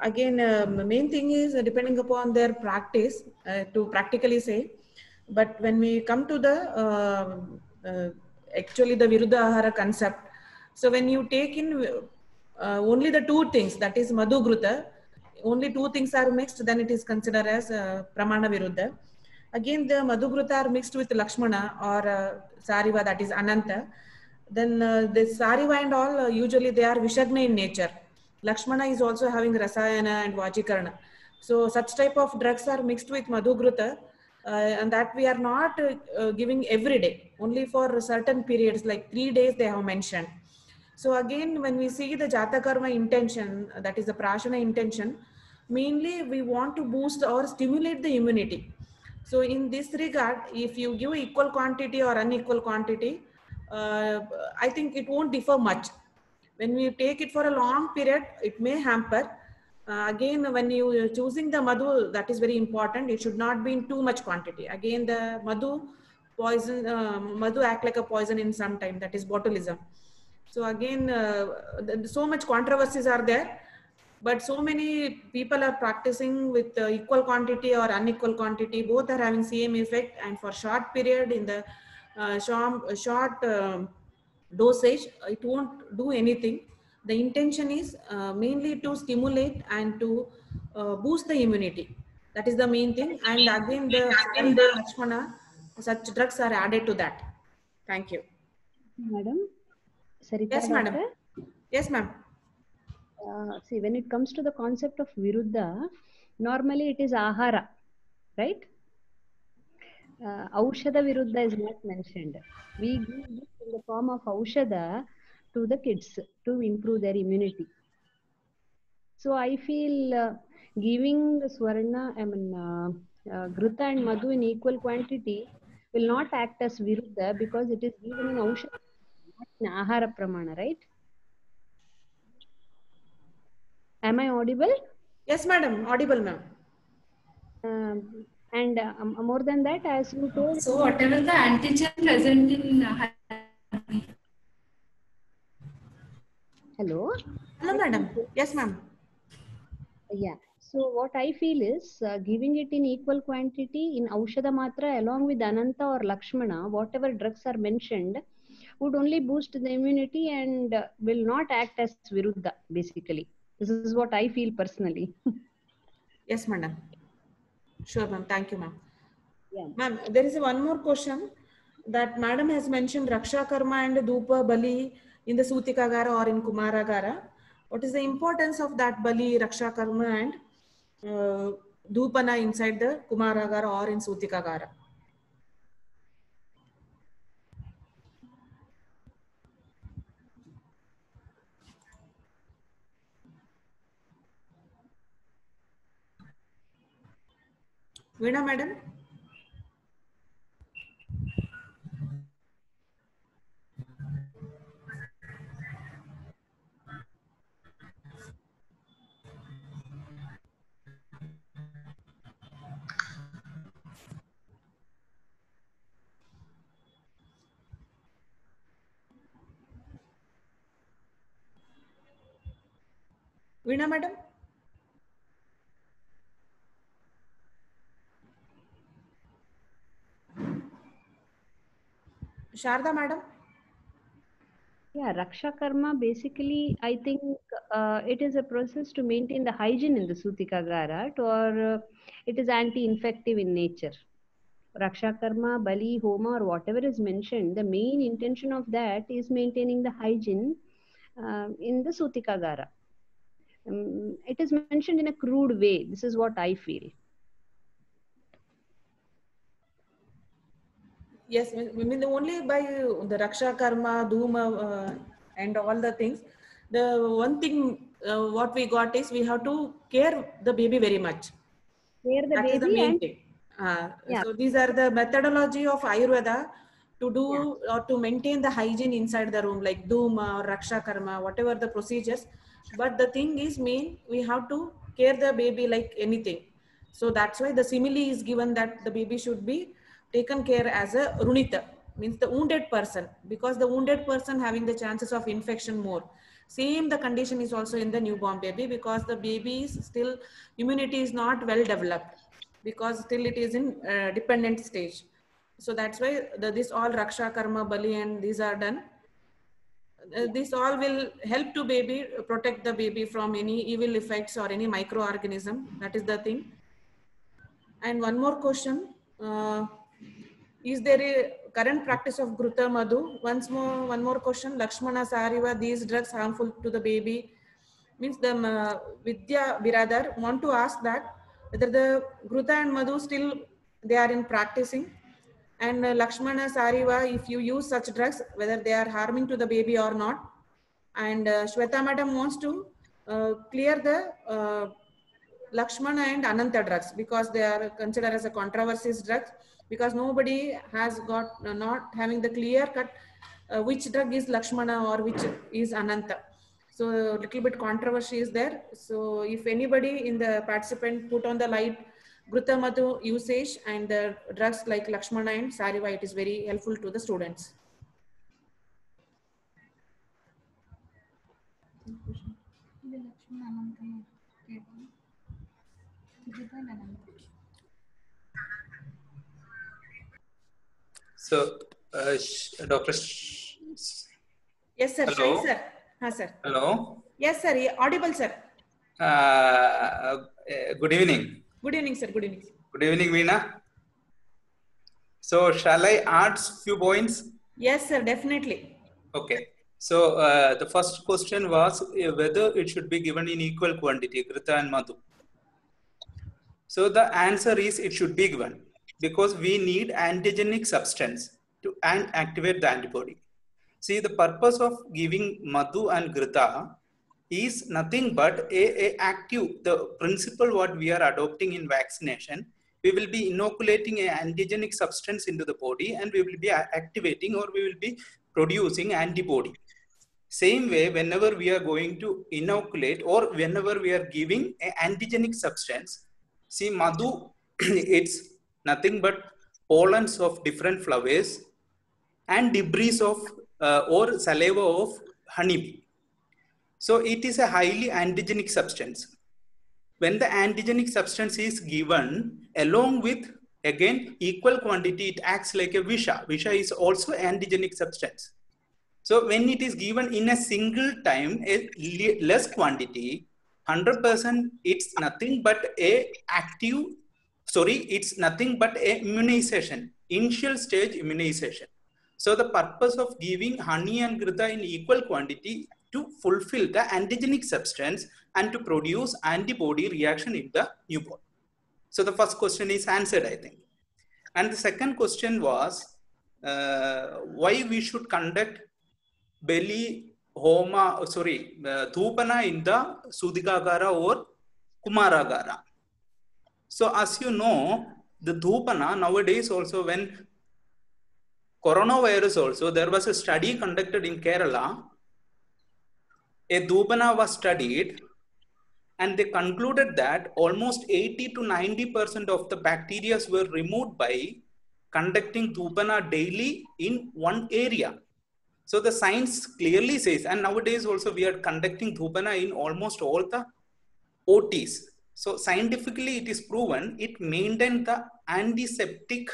Again, main thing is depending upon their practice to practically say. But when we come to the actually the Viruddha Ahara concept, so when you take in only the two things, that is Madhugruta, only two things are mixed, then it is considered as Pramana Viruddha. Again, the Madhugruta are mixed with Lakshmana or Sariva, that is Ananta. Then the Sariva and all, usually they are Vishagna in nature. Lakshmana is also having Rasayana and Vajikarna. So such type of drugs are mixed with Madhugruta, and that we are not giving every day, only for certain periods, like 3 days they have mentioned. So again, when we see the Jata Karma intention, that is the Prashana intention, mainly we want to boost or stimulate the immunity. So in this regard, if you give equal quantity or unequal quantity, I think it won't differ much. When we take it for a long period, it may hamper. Again, when you are choosing the madhu, that is very important. It should not be in too much quantity. Again, the madhu act like a poison in some time. That is botulism. So again, so much controversies are there, but so many people are practicing with equal quantity or unequal quantity. Both are having same effect, and for short period in the short dosage, it won't do anything. The intention is mainly to stimulate and to boost the immunity. That is the main thing. And again, the Sariva, Lakshmana, such drugs are added to that. Thank you. Madam, Sarita Yes, madam. doctor. Yes, ma'am. See, when it comes to the concept of Viruddha, normally it is Ahara, right? Aushadha Viruddha is not mentioned. We give this in the form of Aushadha to the kids to improve their immunity. So I feel giving Swarna, Gruta and Madhu in equal quantity will not act as Viruddha because it is given in Aushadha, not in Ahara Pramana, right? Am I audible? Yes, madam. Audible, ma'am. And more than that, as you told. So whatever the antigen present in Hello. Hello, madam. Yes, ma'am. Yeah. So what I feel is giving it in equal quantity in Aushadha Matra along with Ananta or Lakshmana, whatever drugs are mentioned, would only boost the immunity and will not act as Viruddha, basically. This is what I feel personally. Yes, madam. Sure, ma'am. Thank you, ma'am. Yeah. Ma'am, there is one more question that madam has mentioned Raksha Karma and Dhupa Bali in the Sutikagara or in Kumaragara. What is the importance of that Bali, Raksha Karma and Dhupana inside the Kumaragara or in Sutikagara? Veena, madam? Veena, madam? Sharda, madam? Yeah, Raksha Karma basically, I think it is a process to maintain the hygiene in the Sutikagara, or it is anti-infective in nature. Raksha Karma, Bali, Homa, or whatever is mentioned, the main intention of that is maintaining the hygiene in the Sutikagara. It is mentioned in a crude way. This is what I feel. Yes, I mean only by the Raksha Karma, Dhuma, and all the things. The one thing what we got is we have to care the baby very much. Care the That is the baby main and thing. yeah. So these are the methodology of Ayurveda to do or to maintain the hygiene inside the room, like Dhuma or Raksha Karma, whatever the procedures. But the thing is main, we have to care the baby like anything. So that's why the simile is given that the baby should be taken care as a runita, means the wounded person, because the wounded person having the chances of infection more. Same the condition is also in the newborn baby, because the baby is still immunity is not well developed, because still it is in dependent stage. So that's why this all Raksha Karma, Bali and these are done. This all will help to baby, protect the baby from any evil effects or any microorganism. That is the thing. And one more question. Is there a current practice of Gruta Madhu? One more question. Lakshmana Sariva, these drugs harmful to the baby? Means the Vidya Biradar want to ask that whether the Gruta and Madhu still they are in practicing, and Lakshmana Sariva, if you use such drugs, whether they are harming to the baby or not. And Shweta madam wants to clear the Lakshmana and Ananta drugs, because they are considered as a controversies drugs, because nobody has got not having the clear cut which drug is Lakshmana or which is Ananta. So a little bit controversy is there. So if anybody in the participant put on the light Gruta Madhu usage and the drugs like Lakshmana and Sariva, it is very helpful to the students. So, Dr. Yes, sir. Hello. Shai, sir. Haan, sir. Hello. Yes, sir. Audible, sir. Good evening. Good evening, sir. Good evening. Good evening, Veena. So, shall I add few points? Yes, sir. Definitely. Okay. So, the first question was whether it should be given in equal quantity, Grita and Madhu. So, the answer is it should be given, because we need antigenic substance to activate the antibody. See, the purpose of giving Madhu and Grita is nothing but the principle what we are adopting in vaccination. We will be inoculating an antigenic substance into the body, and we will be activating, or we will be producing antibody. Same way, whenever we are going to inoculate, or whenever we are giving an antigenic substance, see, Madhu, it's nothing but pollens of different flowers and debris of or saliva of honeybee. So it is a highly antigenic substance. When the antigenic substance is given along with, again, equal quantity, it acts like a Visha. Visha is also antigenic substance. So when it is given in a single time, a less quantity, 100%, it's nothing but it's nothing but a immunization, initial stage immunization. So the purpose of giving honey and Grita in equal quantity to fulfill the antigenic substance and to produce antibody reaction in the newborn. So the first question is answered, I think. And the second question was why we should conduct Dhupana in the Sudikagara or Kumaragara. So as you know, the Dhupana nowadays also, when coronavirus also, there was a study conducted in Kerala. A Dhupana was studied, and they concluded that almost 80 to 90% of the bacteria were removed by conducting Dhupana daily in one area. So the science clearly says, and nowadays also we are conducting Dhupana in almost all the OTs. So scientifically it is proven it maintained the antiseptic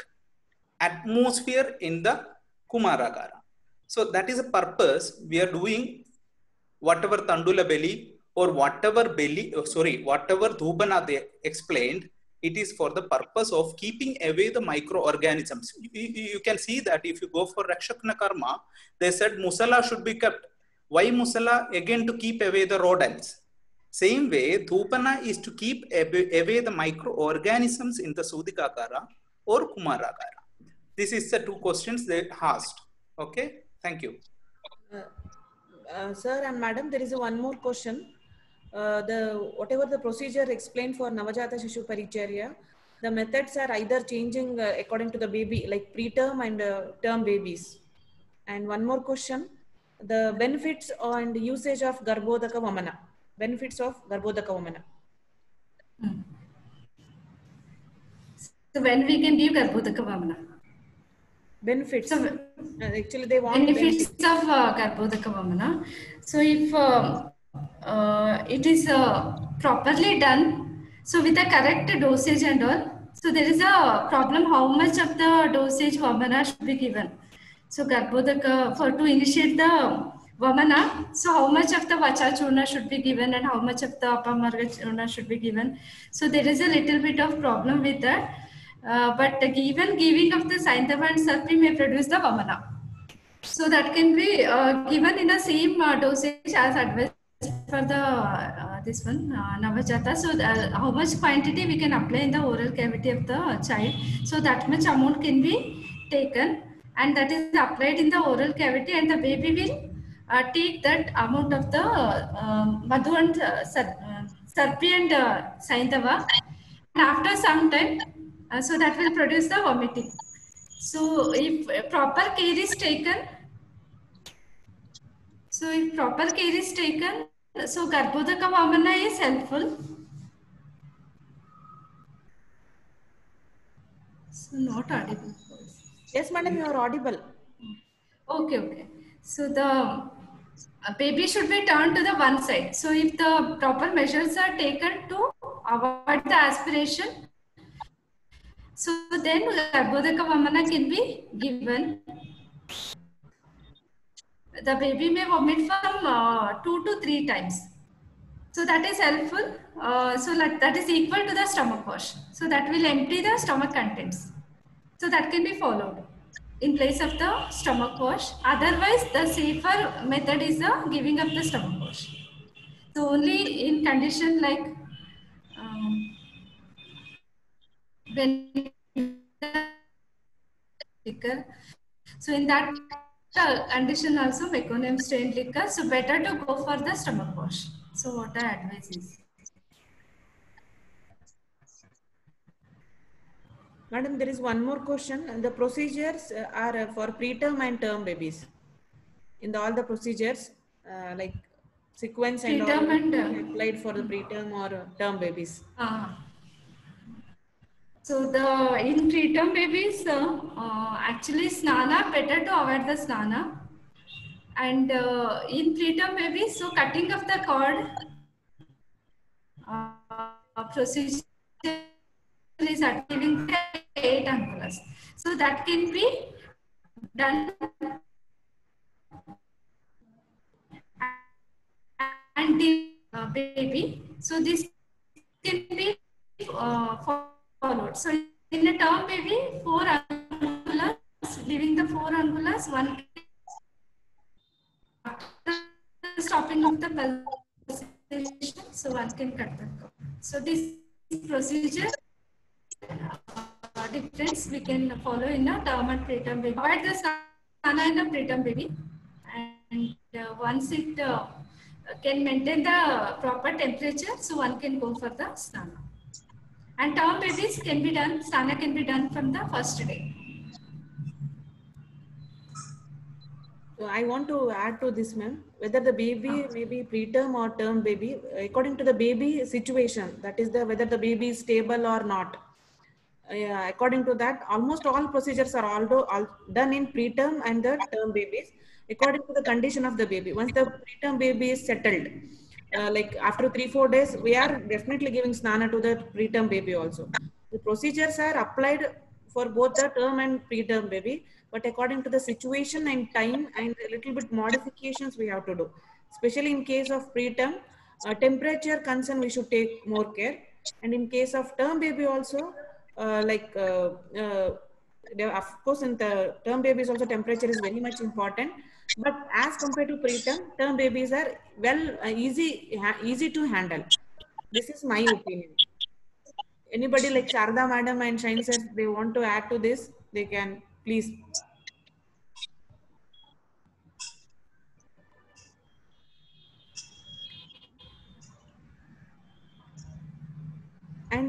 atmosphere in the Kumaragara. So that is a purpose we are doing whatever Tandula belly or whatever Dhupana they explained. It is for the purpose of keeping away the microorganisms. You can see that if you go for Rakshakna Karma, they said Musala should be kept. Why Musala? Again, to keep away the rodents. Same way, Dhupana is to keep away the microorganisms in the Sudikagara or Kumaragara. This is the two questions they asked. Okay, thank you. Sir and madam, there is one more question. Whatever the procedure explained for Navajata Shishu Paricharya, the methods are either changing according to the baby, like preterm and term babies. And one more question, the benefits and usage of Garbhodaka Vamana. Benefits of Garbhodaka Vamana. So when we can give Garbhodaka Vamana? Benefits. So Actually, they want benefits of Garbhodaka Vamana. So if it is properly done, so with the correct dosage and all, so there is a problem how much of the dosage Vamana should be given. So Garbhodaka, for to initiate the Vamana, so how much of the Vacha Churna should be given and how much of the Apamarga Churna should be given. So there is a little bit of problem with that. But given giving of the Saindava and Sarpi may produce the Vamana. So that can be given in the same dosage as advised for the this one Navajata. So how much quantity we can apply in the oral cavity of the child. So that much amount can be taken and that is applied in the oral cavity and the baby will take that amount of the Madhu and Sarpi and Saindava. And after some time, so that will produce the vomiting. So if proper care is taken, so Garbhodaka Vamana is helpful. So not audible. Yes, madam, you are audible. Okay. So the baby should be turned to the one side. So if the proper measures are taken to avoid the aspiration, so then Garbhodaka Vamana can be given. The baby may vomit from 2 to 3 times. So that is helpful. So that is equal to the stomach wash. So that will empty the stomach contents. So that can be followed in place of the stomach wash. Otherwise, the safer method is the giving up the stomach wash. So only in condition like when liquor. So in that condition also meconium stained liquor. So better to go for the stomach wash. So what our advice is. Madam, there is one more question. The procedures are for preterm and term babies. In all the procedures, like sequence and Preterm all and applied for the preterm or term babies. So in preterm babies, actually snana, better to avoid the snana. And in preterm babies, so cutting of the cord procedure is achieving 8 ampulas. So that can be done and the baby. So this can be followed. So in a term baby, 4 ampulas, leaving the 4 ampulas, one stopping of the pulsation, so one can cut the cord. So this procedure difference we can follow in a term and preterm baby. Avoid the snana in a preterm baby, and once it can maintain the proper temperature, so one can go for the snana. And term babies can be done, snana can be done from the first day. So I want to add to this, ma'am, whether the baby may be preterm or term baby, according to the baby situation, that is whether the baby is stable or not. According to that, almost all procedures are all done in preterm and the term babies, according to the condition of the baby. Once the preterm baby is settled, like after 3-4 days, we are definitely giving snana to the preterm baby also. The procedures are applied for both the term and preterm baby, but according to the situation and time and a little bit modifications we have to do. Especially in case of preterm, temperature concern we should take more care. And in case of term baby also, of course in the term babies also temperature is very much important, but as compared to preterm, term babies are easy to handle. This is my opinion. Anybody like Sharda madam and Shine sir, they want to add to this, they can please.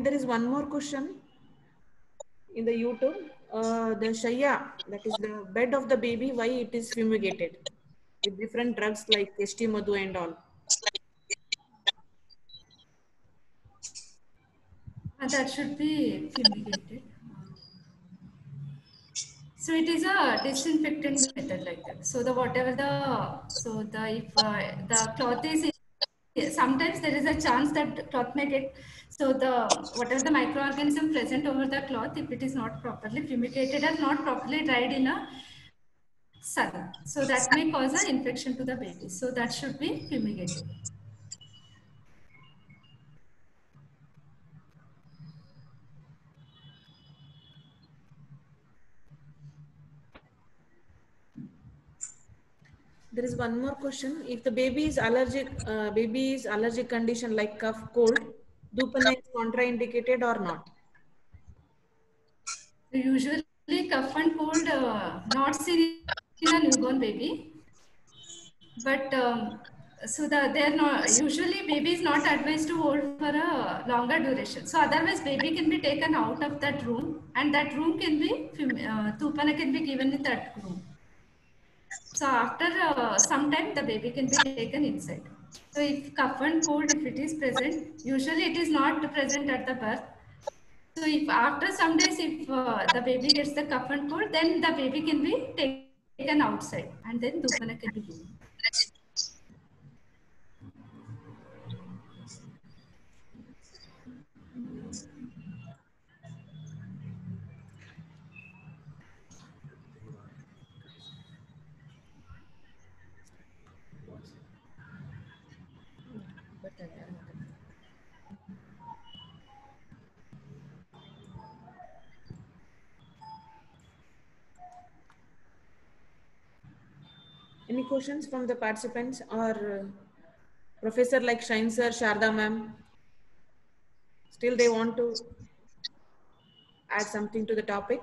And there is one more question in the YouTube. The Shaya, that is the bed of the baby, why it is fumigated with different drugs like ST Madhu and all. That should be fumigated. So it is a disinfectant method like that. So the whatever the if the cloth is, sometimes there is a chance that the cloth may get, so the whatever the microorganism present over the cloth, if it is not properly fumigated or not properly dried in a sun, so that may cause an infection to the baby. So that should be fumigated. There is one more question. If the baby is allergic condition like cough, cold, Dupana is contraindicated or not? So usually cough and cold not seen in a newborn baby, but so they are not, usually baby is not advised to hold for a longer duration. So otherwise baby can be taken out of that room, and that room can be Tupana can be given in that room. So after some time the baby can be taken inside. So if cough and cold, if it is present, usually it is not present at the birth. So if after some days, if the baby gets the cough and cold, then the baby can be taken outside, and then Dupana can be given. Any questions from the participants or professor like Shine sir, Sharda ma'am? Still they want to add something to the topic?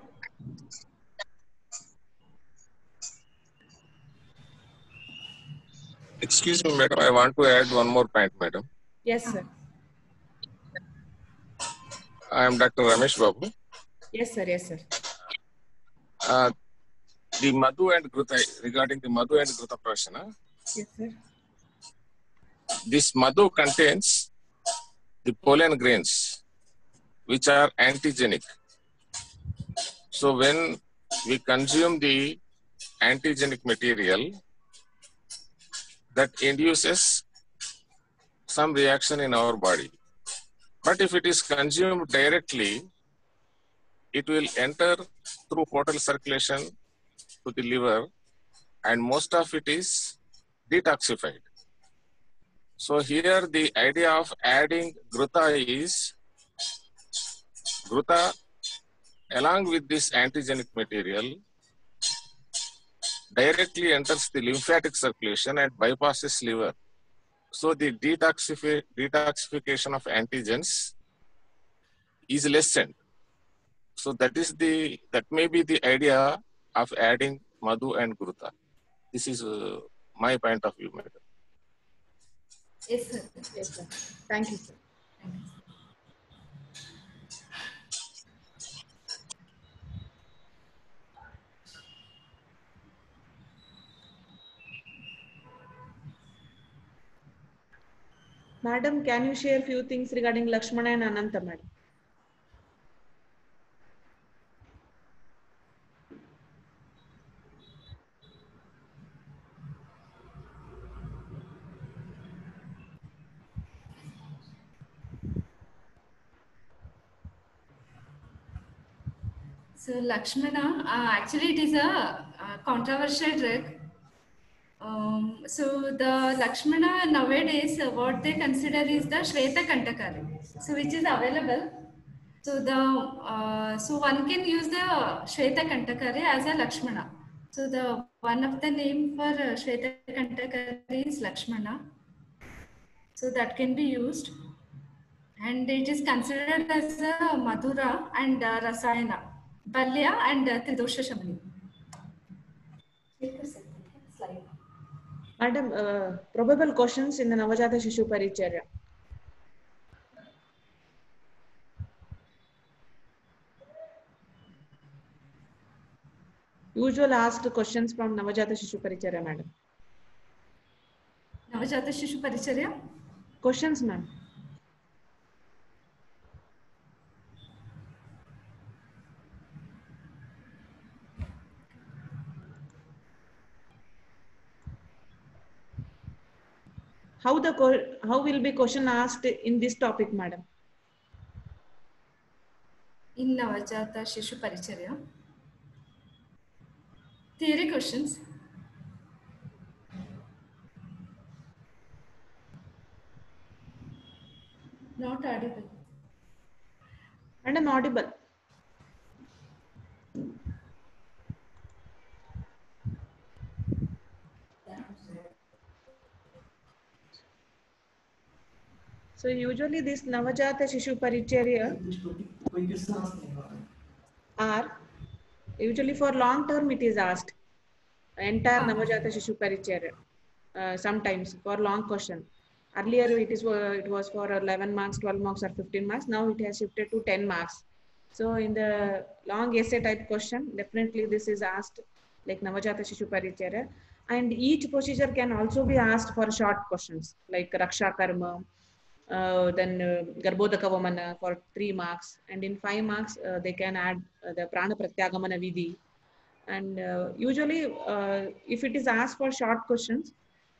Excuse me, madam. I want to add one more point, madam. Yes, sir. I am Dr. Ramesh Babu. Yes, sir. Yes, sir. The Madhu and Gruta, regarding the Madhu and Gruta Prashana, Yes, sir. this Madhu contains the pollen grains, which are antigenic. So when we consume the antigenic material, that induces some reaction in our body. But if it is consumed directly, it will enter through portal circulation to the liver, and most of it is detoxified. So here the idea of adding Gruta is, Gruta along with this antigenic material directly enters the lymphatic circulation and bypasses liver. So the detoxification of antigens is lessened. So that may be the idea of adding Madhu and Gruta. This is my point of view, madam. Yes, sir. Yes, sir. Thank you, sir. Madam, can you share few things regarding Lakshmana and Ananta, madam? So Lakshmana, actually it is a controversial drug. So the Lakshmana nowadays, what they consider is the Shweta Kantakari, so which is available. So so one can use the Shweta Kantakari as a Lakshmana. So the one of the name for Shweta Kantakari is Lakshmana. So that can be used, and it is considered as a Madhura and Rasayana, Balya and Tridosha Shamani. Slide. Madam, probable questions in the Navajata Shishu Paricharya. usual asked questions from Navajata Shishu Paricharya, madam. Navajata Shishu Paricharya? Questions, ma'am. How will be question asked in this topic, madam? In Navajata Shishu Paricharya. Theory questions. Not audible. Madam, audible. So usually this Navajata Shishu Paricharya are usually for long term it is asked. Entire Navajata Shishu Paricharya. Sometimes for long question. Earlier it was for 11 marks, 12 marks or 15 marks. Now it has shifted to 10 marks. So in the long essay type question, definitely this is asked like Navajata Shishu Paricharya. And each procedure can also be asked for short questions like Raksha Karma, then Garbhodaka Vamana for 3 marks. And in 5 marks, they can add the Prana Pratyagamana Vidhi. And usually, if it is asked for short questions,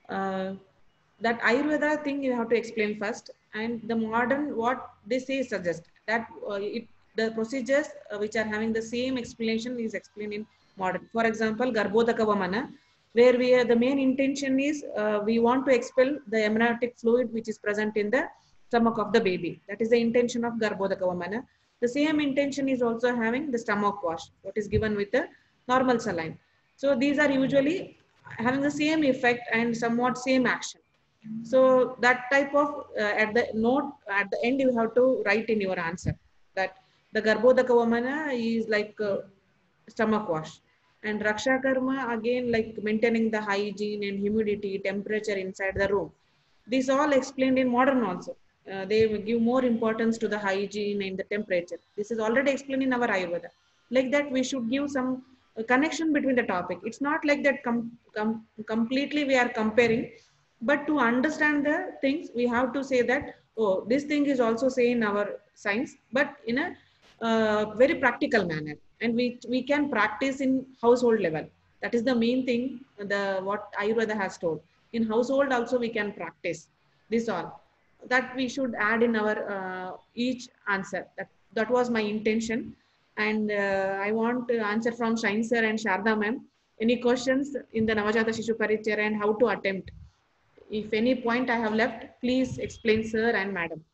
that Ayurveda thing you have to explain first, and the modern what they say suggest that the procedures which are having the same explanation is explained in modern. For example, Garbhodaka Vamana, where the main intention is we want to expel the amniotic fluid which is present in the stomach of the baby. That is the intention of Garbhodaka Vamana. The same intention is also having the stomach wash, what is given with the normal saline. So these are usually having the same effect and somewhat same action. So that type of at the note at the end you have to write in your answer that the Garbhodaka Vamana is like stomach wash, and Raksha Karma again like maintaining the hygiene and humidity, temperature inside the room. These all explained in modern also. They will give more importance to the hygiene and the temperature. This is already explained in our Ayurveda. Like that, we should give some connection between the topic. It's not like that completely we are comparing, but to understand the things, we have to say that, oh, this thing is also say in our science, but in a very practical manner. And we can practice in household level. That is the main thing, what Ayurveda has told. In household also we can practice this all. That we should add in our each answer. That was my intention. And I want to answer from Shine sir and Sharda ma'am. Any questions in the Navajata Shishu Paricharya and how to attempt? If any point I have left, please explain, sir and madam.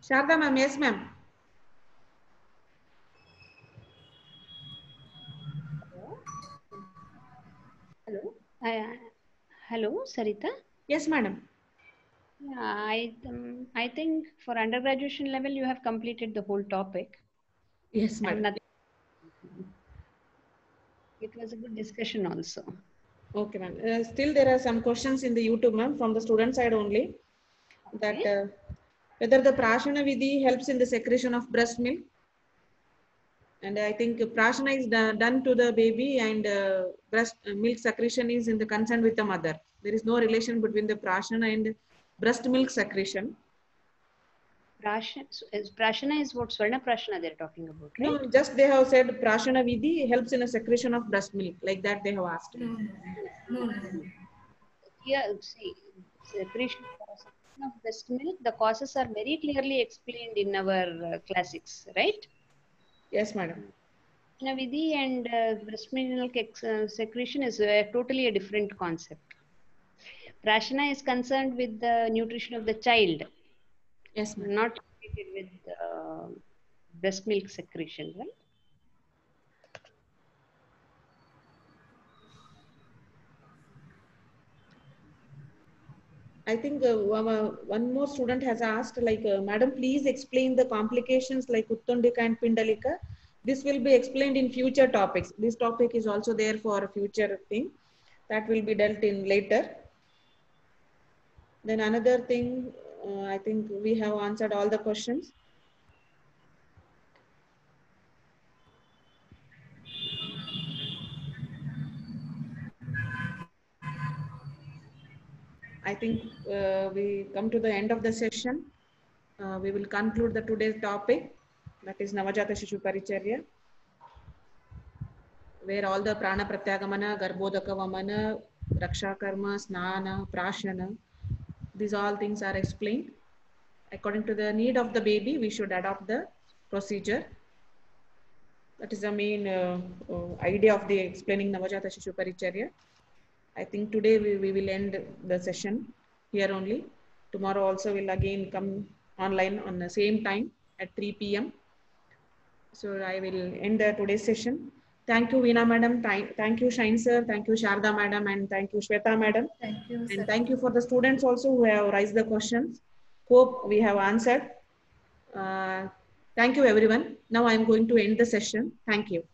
Sharda ma'am, yes ma'am. Hello. Hello, Sarita. Yes, madam. Yeah, I think for undergraduation level you have completed the whole topic. Yes, madam. It was a good discussion also. Okay, ma'am. Still there are some questions in the YouTube, ma'am, from the student side only. Okay. That whether the Prashana Vidhi helps in the secretion of breast milk. And I think Prashana is done to the baby, and breast milk secretion is in the consent with the mother. There is no relation between the Prashana and breast milk secretion. Prashana is what Swarna Prashana they're talking about, right? No, just they have said Prashana Vidhi helps in a secretion of breast milk. Like that they have asked. No. Yeah, see, secretion of breast milk, the causes are very clearly explained in our classics, right? Yes, madam. Vidhi and breast milk secretion is totally a different concept. Prashana is concerned with the nutrition of the child. Yes, ma'am. Not related with breast milk secretion, right? I think one more student has asked, like, Madam, please explain the complications like Uttundika and Pindalika. This will be explained in future topics. This topic is also there for a future thing that will be dealt in later. Then another thing, I think we have answered all the questions. I think we come to the end of the session. We will conclude the today's topic, that is Navajata Shishu Paricharya, where all the Prana Pratyagamana, Garbhodaka Vamana, Raksha Karma, Snana, Prashana, these all things are explained. According to the need of the baby, we should adopt the procedure. That is the main idea of the explaining Navajata Shishu Paricharya. I think today we will end the session here only. Tomorrow also will again come online on the same time at 3 p.m. So I will end today's session. Thank you, Veena Madam. Thank you, Shine Sir. Thank you, Sharda Madam. And thank you, Shweta Madam. Thank you, And sir. thank you for the students also who have raised the questions. Hope we have answered. Thank you, everyone. Now I am going to end the session. Thank you.